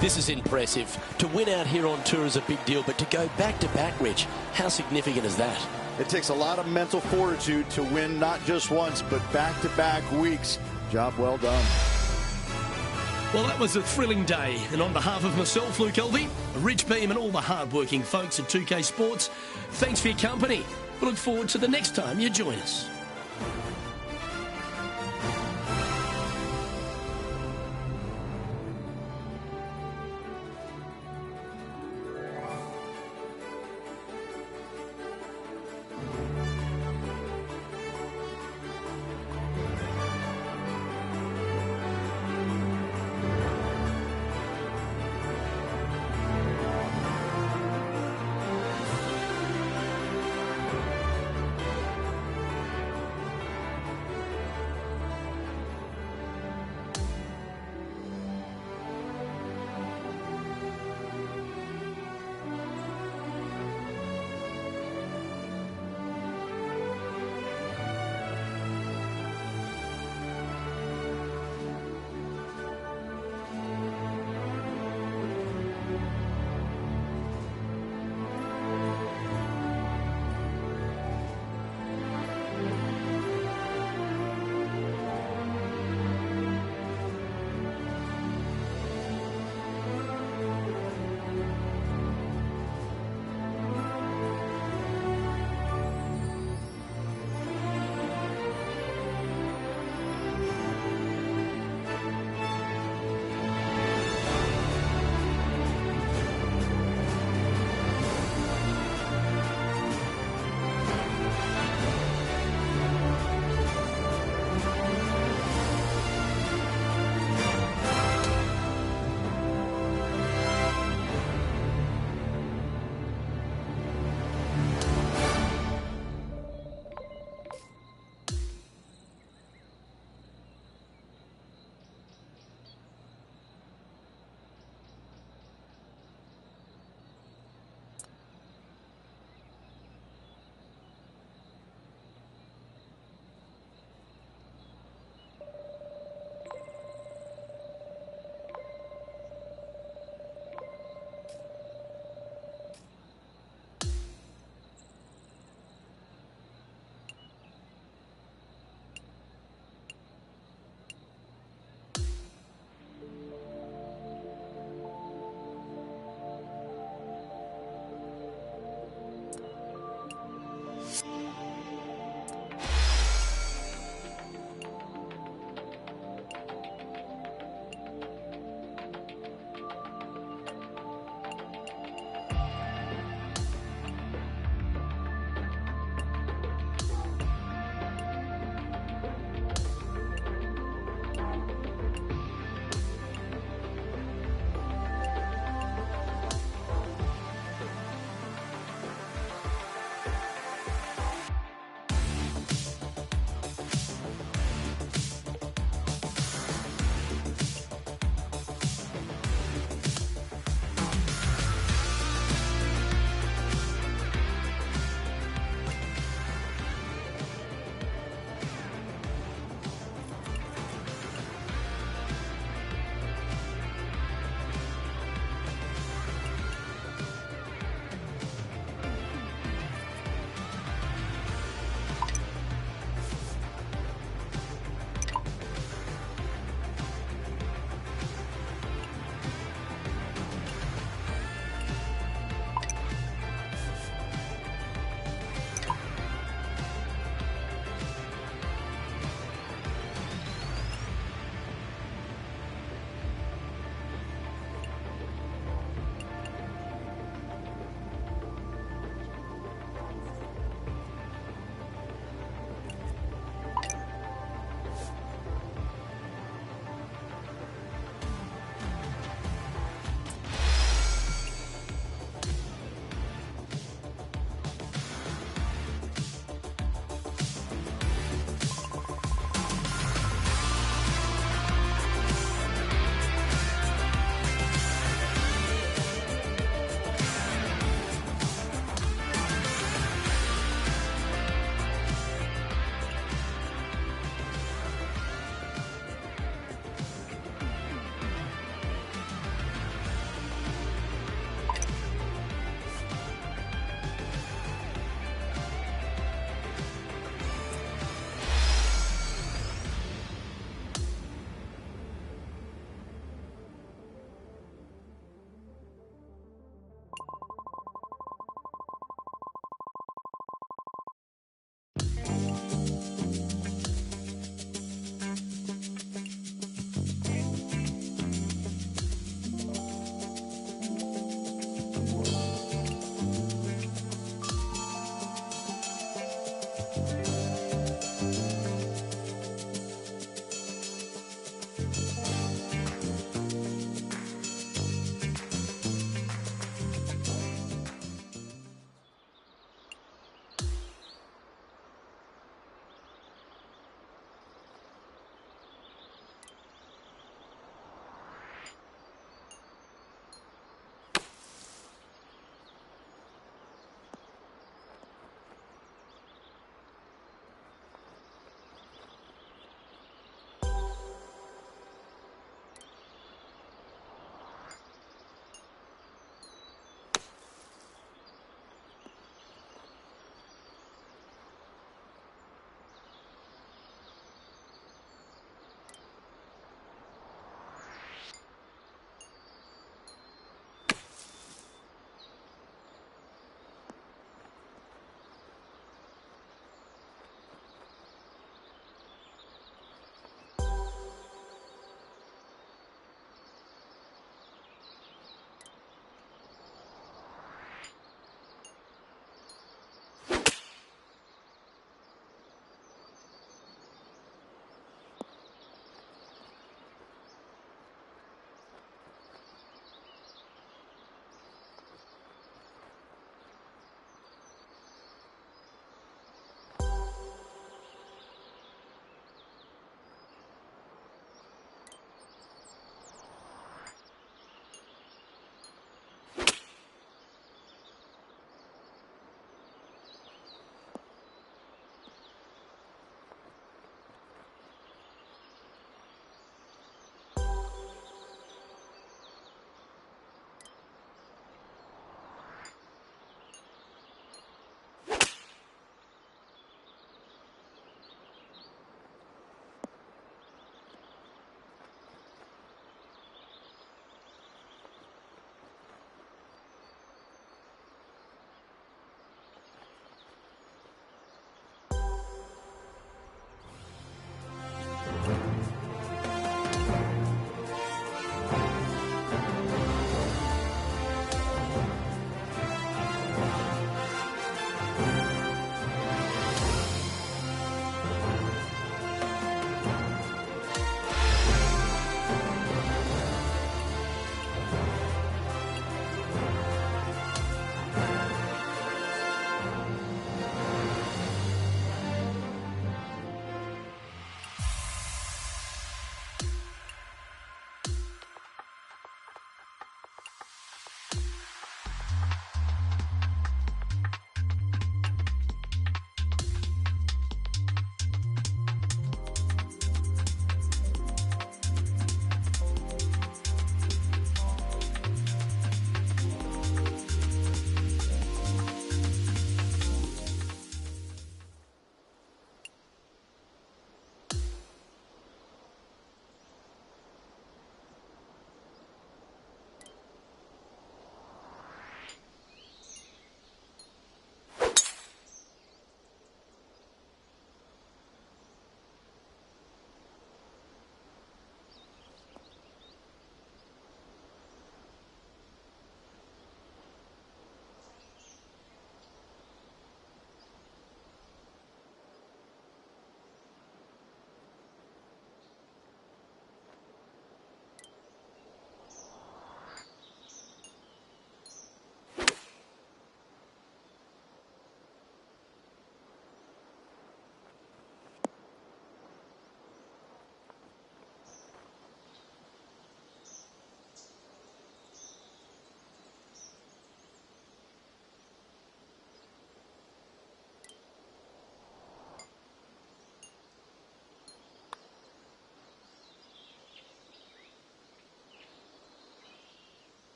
This is impressive. To win out here on tour is a big deal, but to go back-to-back, Rich, how significant is that? It takes a lot of mental fortitude to win not just once, but back-to-back weeks. Job well done. Well, that was a thrilling day. And on behalf of myself, Luke Elvey, Rich Beam and all the hard-working folks at 2K Sports, thanks for your company. We look forward to the next time you join us.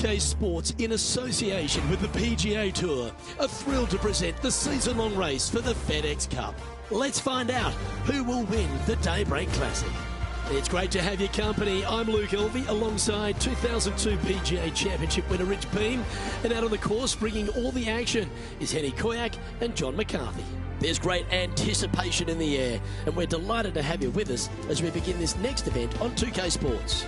2K Sports, in association with the PGA Tour, are thrilled to present the season-long race for the FedEx Cup. Let's find out who will win the Daybreak Classic. It's great to have your company. I'm Luke Elvey alongside 2002 PGA Championship winner Rich Beam. And out on the course bringing all the action is Henny Koyak and John McCarthy. There's great anticipation in the air, and we're delighted to have you with us as we begin this next event on 2K Sports.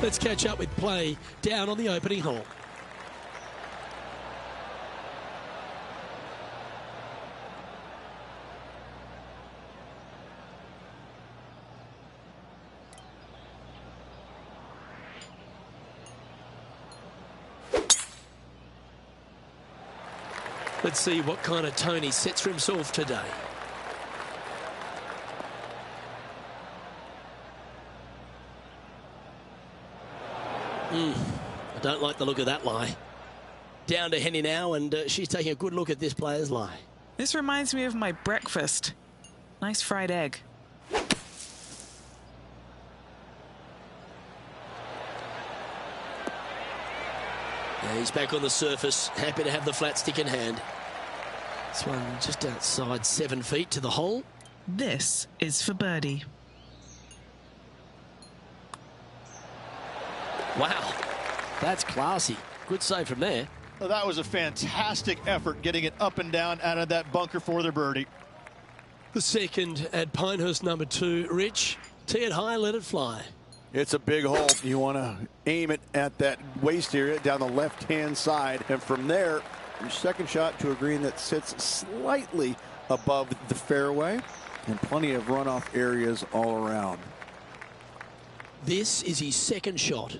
Let's catch up with play down on the opening hole. Let's see what kind of tone he sets for himself today. I don't like the look of that lie. Down to Henny now, and she's taking a good look at this player's lie. This reminds me of my breakfast. Nice fried egg. Yeah, he's back on the surface, happy to have the flat stick in hand. This one just outside 7 feet to the hole. This is for birdie. Wow, that's classy. Good save from there. Well, that was a fantastic effort getting it up and down out of that bunker for the birdie. The second at Pinehurst number 2, Rich. Tee it high, let it fly. It's a big hole. You want to aim it at that waist area down the left-hand side. And from there, your second shot to a green that sits slightly above the fairway and plenty of runoff areas all around. This is his second shot.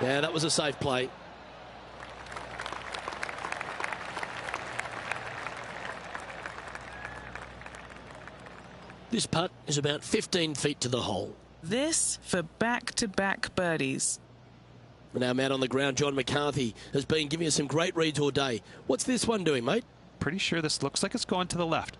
Yeah, that was a safe play. This putt is about 15 feet to the hole. This for back-to-back birdies. Now, man on the ground, John McCarthy has been giving us some great reads all day. What's this one doing, mate? Pretty sure this looks like it's going to the left.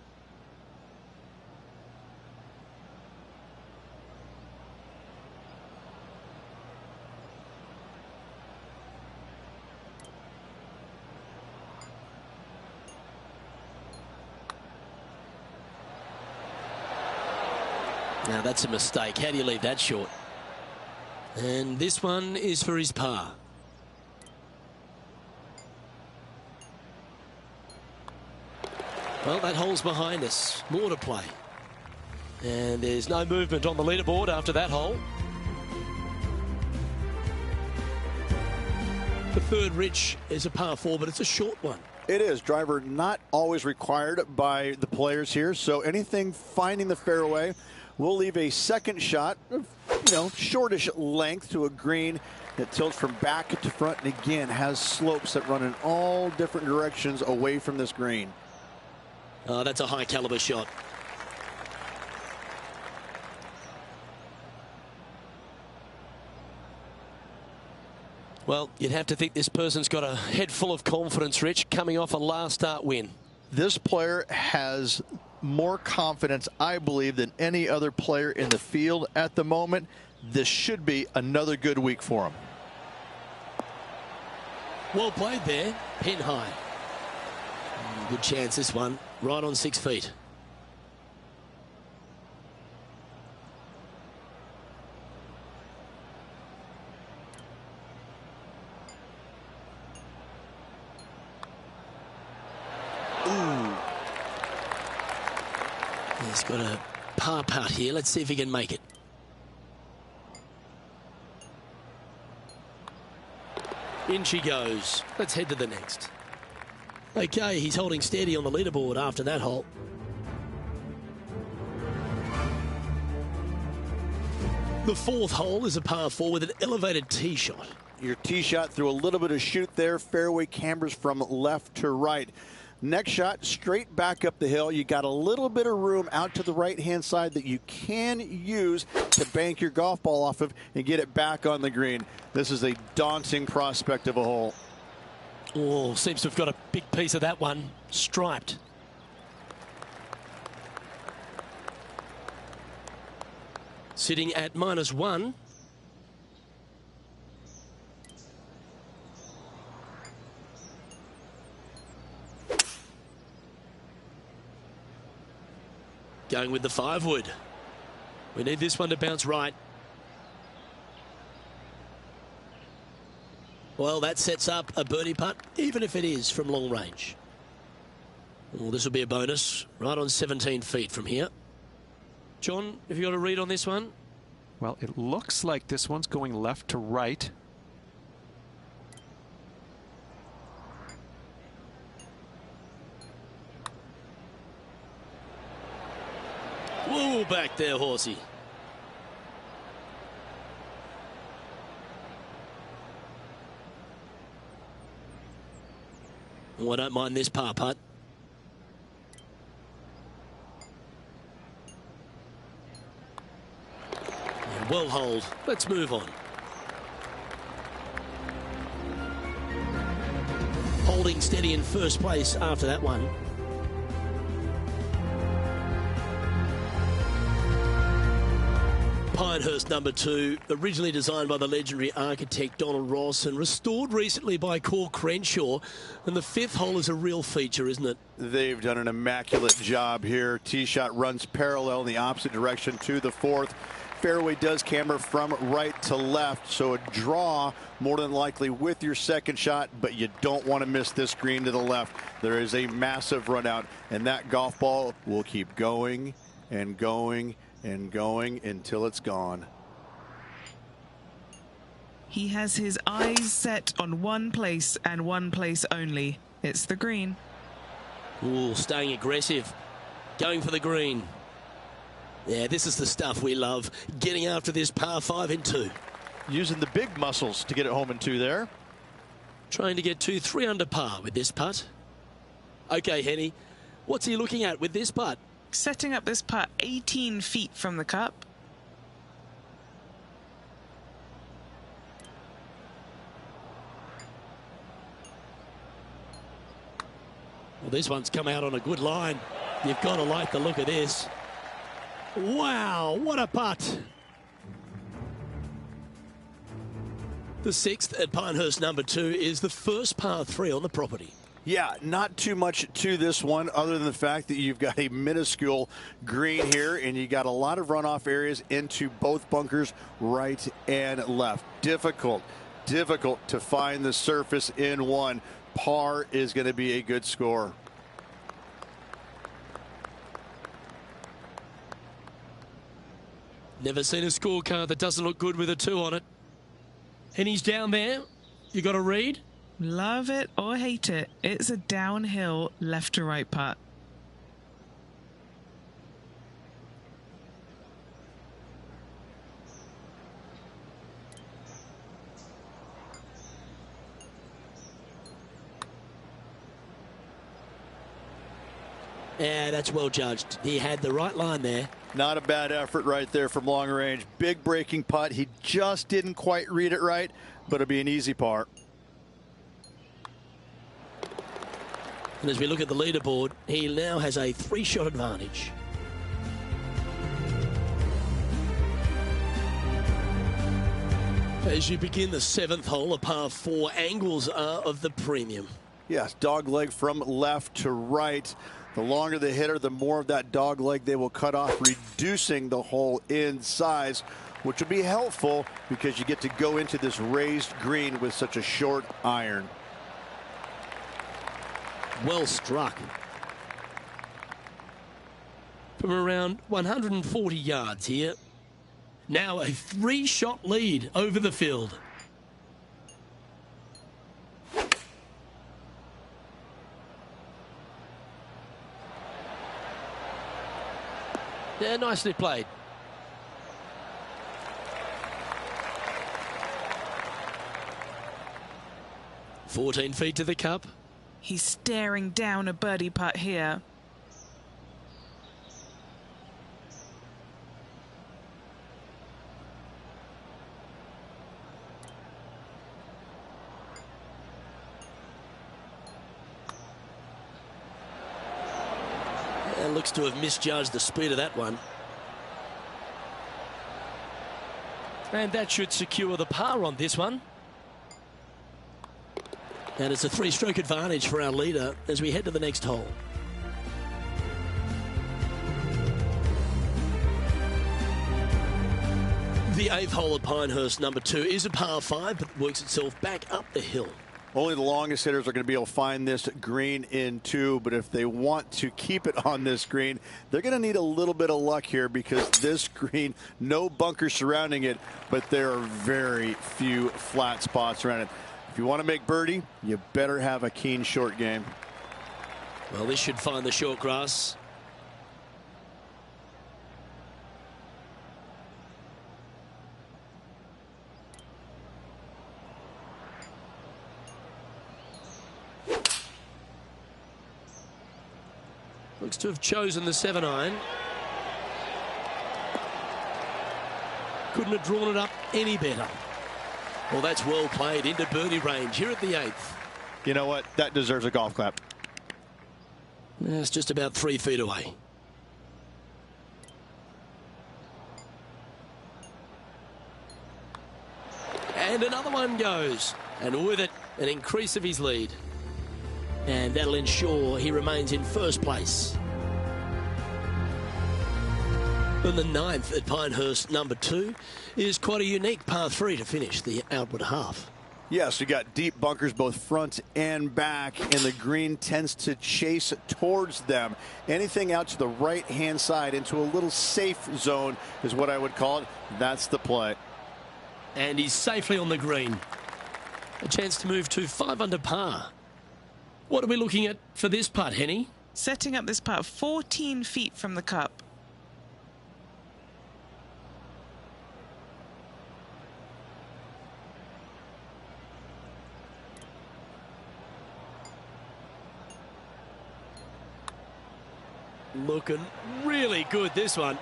Now, that's a mistake. How do you leave that short? And this one is for his par. Well, that hole's behind us. More to play. And there's no movement on the leaderboard after that hole. The third, Rich, is a par 4, but it's a short one. It is. Driver not always required by the players here. So anything finding the fairway, we'll leave a second shot of, shortish length to a green that tilts from back to front and again has slopes that run in all different directions away from this green. That's a high caliber shot. Well, you'd have to think this person's got a head full of confidence, Rich, coming off a last start win. This player has more confidence, I believe, than any other player in the field at the moment. This should be another good week for him. Well played there, pin high. Good chance this one, right on 6 feet. He's got a par putt here. Let's see if he can make it. In she goes. Let's head to the next. Okay, he's holding steady on the leaderboard after that hole. The fourth hole is a par 4 with an elevated tee shot. Your tee shot through a little bit of shoot there. Fairway cambers from left to right. Next shot, straight back up the hill. You got a little bit of room out to the right-hand side that you can use to bank your golf ball off of and get it back on the green. This is a daunting prospect of a hole. Oh, seems to have got a big piece of that one. Striped. Sitting at -1. Going with the 5-wood. We need this one to bounce right. Well, that sets up a birdie putt, even if it is from long range. Well, this will be a bonus, right on 17 feet from here. John, have you got a read on this one? Well, it looks like this one's going left to right. Whoa, back there, horsey. Oh, I don't mind this par putt. Yeah, well holed. Let's move on. Holding steady in first place after that one. Pinehurst number 2, originally designed by the legendary architect Donald Ross and restored recently by Core Crenshaw. And the 5th hole is a real feature, isn't it? They've done an immaculate job here. Tee shot runs parallel in the opposite direction to the 4th. Fairway does camber from right to left, so a draw more than likely with your second shot, but you don't want to miss this green to the left. There is a massive run out, and that golf ball will keep going and going and going until it's gone. He has his eyes set on one place and one place only. It's the green. Ooh, staying aggressive. Going for the green. Yeah, this is the stuff we love. Getting after this par 5 in 2. Using the big muscles to get it home in 2 there. Trying to get 2-3 under par with this putt. Okay, Henny, what's he looking at with this putt? Setting up this putt 18 feet from the cup. Well, this one's come out on a good line. You've got to like the look of this. Wow, what a putt. The 6th at Pinehurst number 2 is the first par 3 on the property. Yeah, not too much to this one other than the fact that you've got a minuscule green here and you got a lot of runoff areas into both bunkers, right and left. Difficult to find the surface in one. Par is going to be a good score. Never seen a scorecard that doesn't look good with a 2 on it. And he's down there. You got a read? Love it or hate it, it's a downhill left to right putt. Yeah, that's well judged. He had the right line there. Not a bad effort right there from long range. Big breaking putt. He just didn't quite read it right, but it'll be an easy par. And as we look at the leaderboard, he now has a 3-shot advantage. As you begin the 7th hole, a par 4, angles are of the premium. Yes, dog leg from left to right. The longer the hitter, the more of that dog leg they will cut off, reducing the hole in size, which will be helpful because you get to go into this raised green with such a short iron. Well struck. From around 140 yards here. Now a 3-shot lead over the field. Yeah, nicely played. "14 feet to the cup." He's staring down a birdie putt here. And looks to have misjudged the speed of that one. And that should secure the par on this one. And it's a 3-stroke advantage for our leader as we head to the next hole. The 8th hole at Pinehurst, number 2, is a par 5, but works itself back up the hill. Only the longest hitters are going to be able to find this green in 2, but if they want to keep it on this green, they're going to need a little bit of luck here because this green, no bunkers surrounding it, but there are very few flat spots around it. If you want to make birdie, you better have a keen short game. Well, this should find the short grass. Looks to have chosen the 7-iron. Couldn't have drawn it up any better. Well, that's well played into birdie range here at the 8th. You know what? That deserves a golf clap. It's just about 3 feet away. And another one goes. And with it, an increase of his lead. And that'll ensure he remains in first place. And the 9th at Pinehurst, number 2, is quite a unique par 3 to finish the outward half. Yes, you got deep bunkers both front and back, and the green tends to chase towards them. Anything out to the right-hand side into a little safe zone is what I would call it. That's the play. And he's safely on the green. A chance to move to 5 under par. What are we looking at for this putt, Henny? Setting up this putt 14 feet from the cup. Looking really good, this one.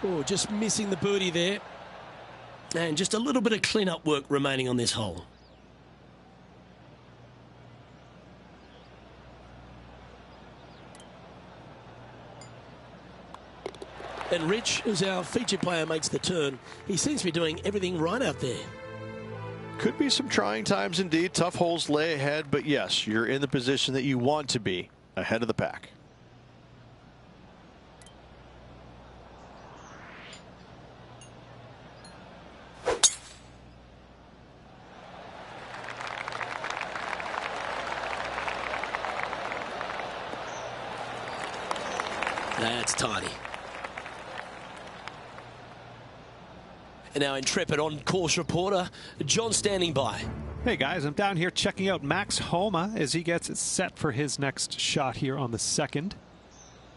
Oh, just missing the birdie there. And just a little bit of clean-up work remaining on this hole. And Rich, as our featured player, makes the turn. He seems to be doing everything right out there. Could be some trying times indeed. Tough holes lay ahead, but yes, you're in the position that you want to be, ahead of the pack. That's tidy. And our intrepid on-course reporter, John, standing by. Hey guys, I'm down here checking out Max Homa as he gets it set for his next shot here on the 2nd.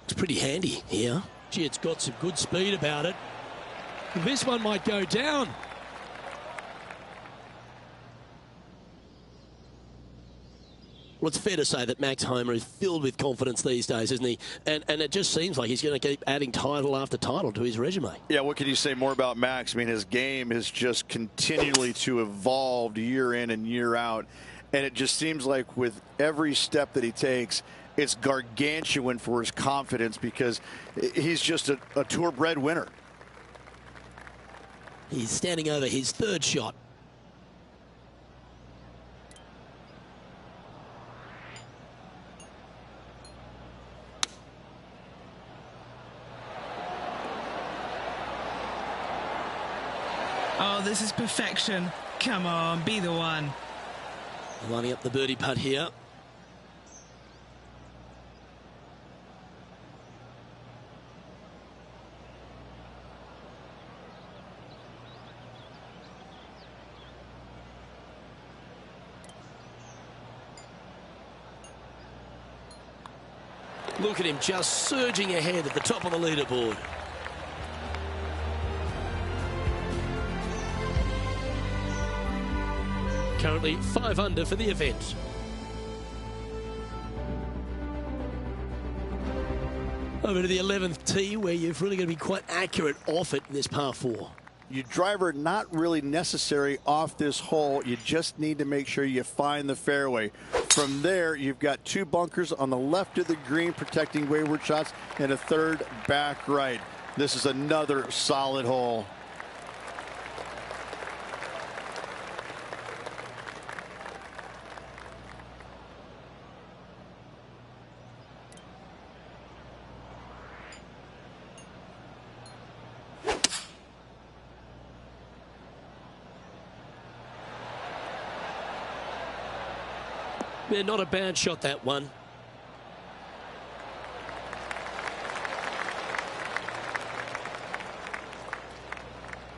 It's pretty handy here. Gee, it's got some good speed about it. This one might go down. Well, it's fair to say that Max Homa is filled with confidence these days, isn't he? And it just seems like he's going to keep adding title after title to his resume. Yeah, what can you say more about Max? I mean, his game has just continually to evolve year in and year out. And it just seems like with every step that he takes, it's gargantuan for his confidence because he's just a tour-bred winner. He's standing over his 3rd shot. Oh, this is perfection. Come on, be the one. Lining up the birdie putt here. Look at him just surging ahead at the top of the leaderboard. Currently 5 under for the event. Over to the 11th tee, where you've really got to be quite accurate off it in this par 4. Your driver not really necessary off this hole. You just need to make sure you find the fairway. From there, you've got 2 bunkers on the left of the green protecting wayward shots and a 3rd back right. This is another solid hole. Yeah, not a bad shot, that one.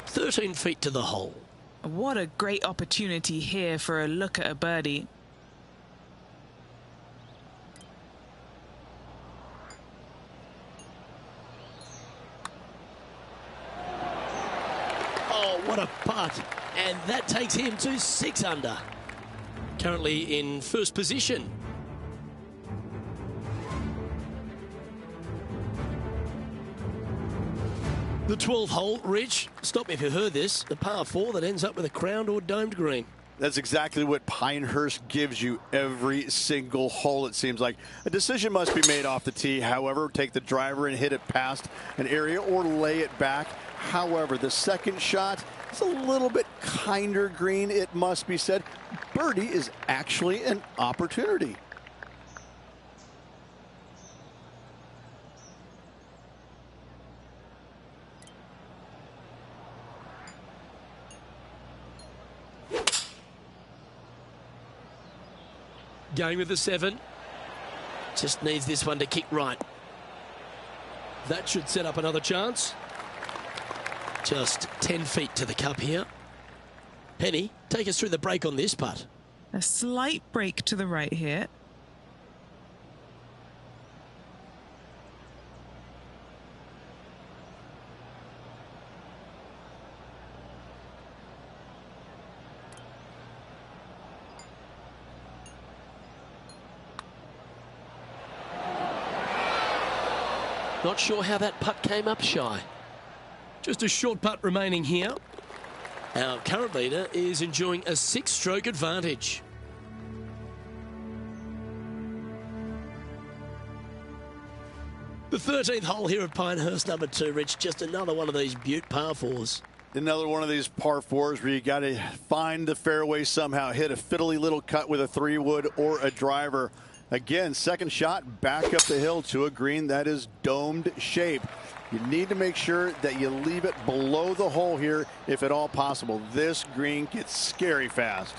"13 feet to the hole." What a great opportunity here for a look at a birdie. Oh, what a putt. And that takes him to 6 under. Currently in first position. The 12th hole, Rich, stop me if you heard this, the par 4 that ends up with a crowned or domed green. That's exactly what Pinehurst gives you every single hole, it seems like. A decision must be made off the tee. However, take the driver and hit it past an area or lay it back. However, the second shot is a little bit kinder green, it must be said. Birdie is actually an opportunity. Going with the 7. Just needs this one to kick right. That should set up another chance. Just 10 feet to the cup here. Penny, take us through the break on this putt. A slight break to the right here. Not sure how that putt came up shy. Just a short putt remaining here. Our current leader is enjoying a 6-stroke advantage. The 13th hole here at Pinehurst, number 2, Rich. Just another one of these beaut par 4s. Another one of these par 4s where you got to find the fairway somehow, hit a fiddly little cut with a 3-wood or a driver. Again, second shot back up the hill to a green that is domed shape. You need to make sure that you leave it below the hole here if at all possible. This green gets scary fast.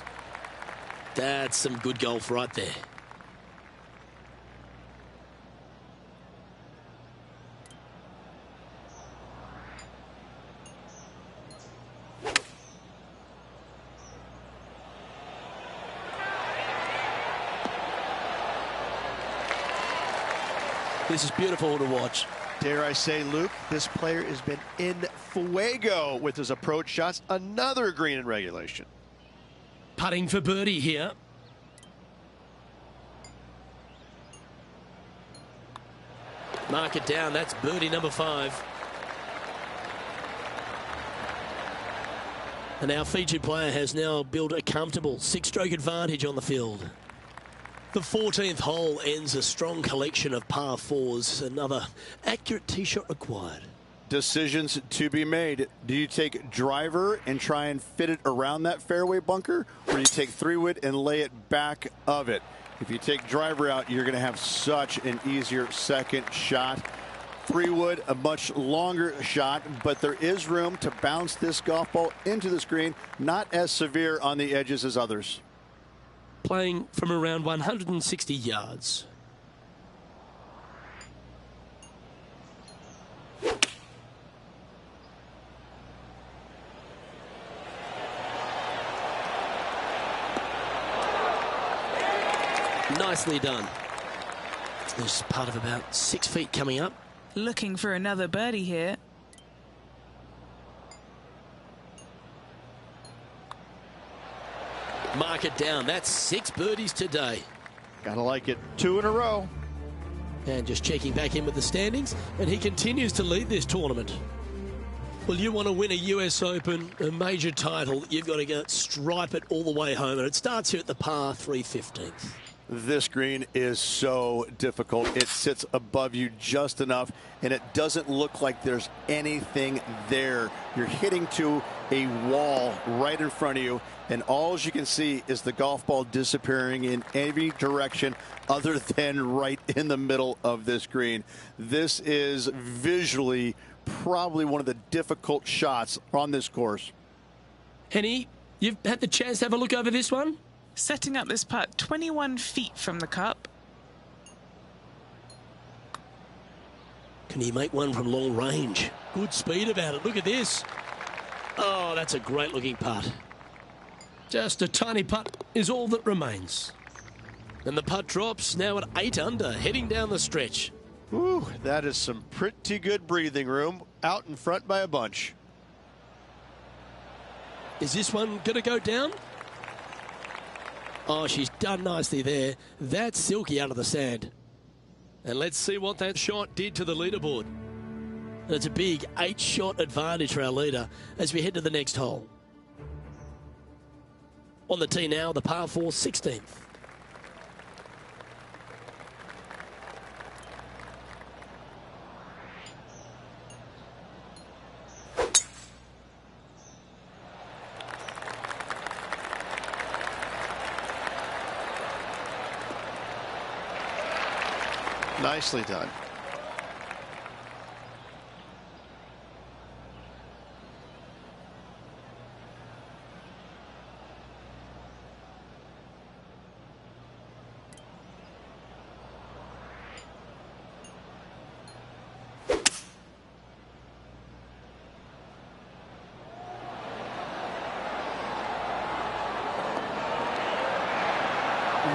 That's some good golf right there. This is beautiful to watch. Dare I say, Luke, this player has been in fuego with his approach shots. Another green in regulation. Putting for birdie here. Mark it down. That's birdie number 5. And our featured player has now built a comfortable 6-stroke advantage on the field. The 14th hole ends a strong collection of par 4s. Another accurate tee shot required. Decisions to be made. Do you take driver and try and fit it around that fairway bunker, or do you take 3-wood and lay it back of it? If you take driver out, you're going to have such an easier second shot. 3-wood, a much longer shot, but there is room to bounce this golf ball into the screen. Not as severe on the edges as others. Playing from around 160 yards. Nicely done. There's part of about 6 feet coming up. Looking for another birdie here. Mark it down. That's 6 birdies today. Gotta like it. 2 in a row. And just checking back in with the standings, and he continues to lead this tournament. Well, you want to win a US Open, a major title, you've got to go stripe it all the way home, and it starts here at the par 315th. This green is so difficult. It sits above you just enough, and it doesn't look like there's anything there. You're hitting to a wall right in front of you, and all you can see is the golf ball disappearing in every direction other than right in the middle of this green. This is visually probably one of the difficult shots on this course. Henny, you've had the chance to have a look over this one? Setting up this putt 21 feet from the cup. Can he make one from long range? Good speed about it. Look at this. Oh, that's a great looking putt. Just a tiny putt is all that remains. And the putt drops now at 8 under, heading down the stretch. Ooh, that is some pretty good breathing room out in front by a bunch. Is this one going to go down? Oh, she's done nicely there. That's silky out of the sand. And let's see what that shot did to the leaderboard. And it's a big 8-shot advantage for our leader as we head to the next hole. On the tee now, the par 4 16th. Nicely done.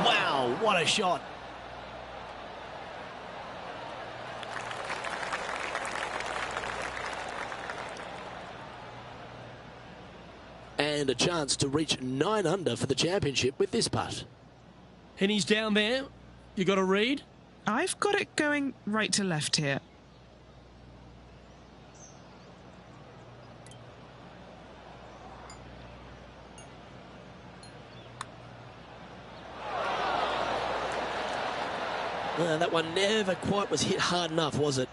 Wow, what a shot. And a chance to reach 9 under for the championship with this putt. And he's down there. You got a read? I've got it going right to left here. That one never quite was hit hard enough, was it?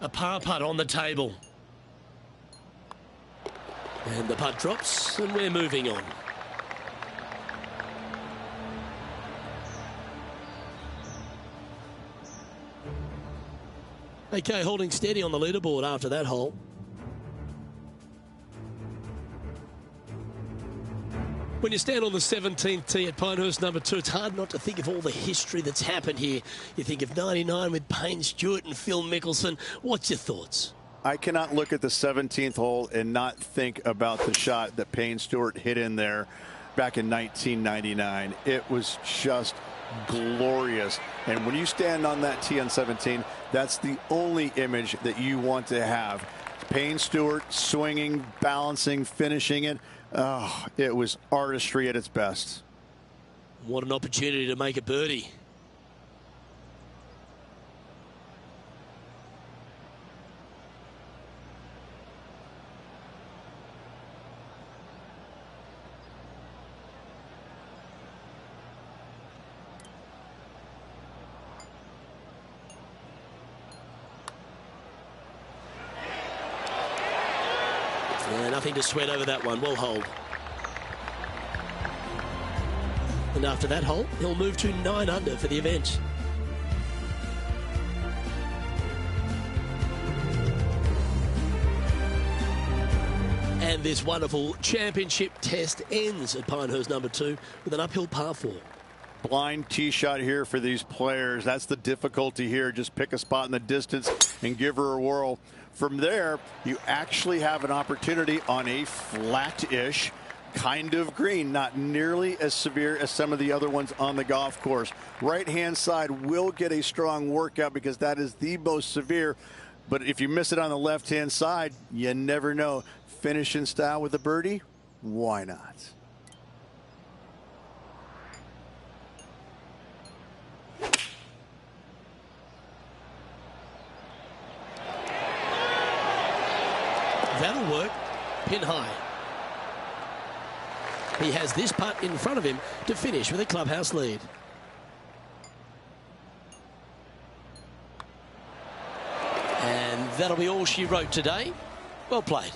A par putt on the table. And the putt drops, and we're moving on. Okay, holding steady on the leaderboard after that hole. When you stand on the 17th tee at Pinehurst number 2, it's hard not to think of all the history that's happened here. You think of 99 with Payne Stewart and Phil Mickelson. What's your thoughts? I cannot look at the 17th hole and not think about the shot that Payne Stewart hit in there back in 1999. It was just glorious. And when you stand on that tee on 17, that's the only image that you want to have. Payne Stewart swinging, balancing, finishing it. Oh, it was artistry at its best. What an opportunity to make a birdie. Yeah, nothing to sweat over that one. Well hold. And after that hole, he'll move to 9 under for the event. And this wonderful championship test ends at Pinehurst number 2 with an uphill par 4. Blind tee shot here for these players. That's the difficulty here. Just pick a spot in the distance and give her a whirl. From there, you actually have an opportunity on a flat-ish kind of green, not nearly as severe as some of the other ones on the golf course. Right-hand side will get a strong workout because that is the most severe. But if you miss it on the left-hand side, you never know. Finish in style with a birdie? Why not? That'll work. Pin high. He has this putt in front of him to finish with a clubhouse lead. And that'll be all she wrote today. Well played.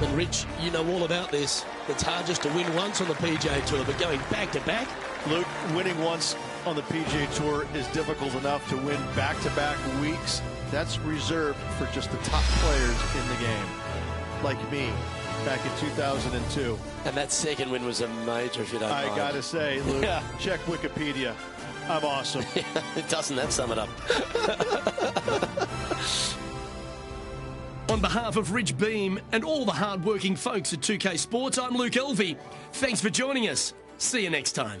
And Rich, you know all about this. It's hard just to win once on the PGA Tour, but going back to back. Luke, winning once on the PGA Tour is difficult enough. To win back-to-back weeks, that's reserved for just the top players in the game, like me, back in 2002. And that second win was a major, if you don't mind. I gotta say, Luke, check Wikipedia. I'm awesome. Doesn't that sum it up? On behalf of Rich Beam and all the hard-working folks at 2K Sports, I'm Luke Elvey. Thanks for joining us. See you next time.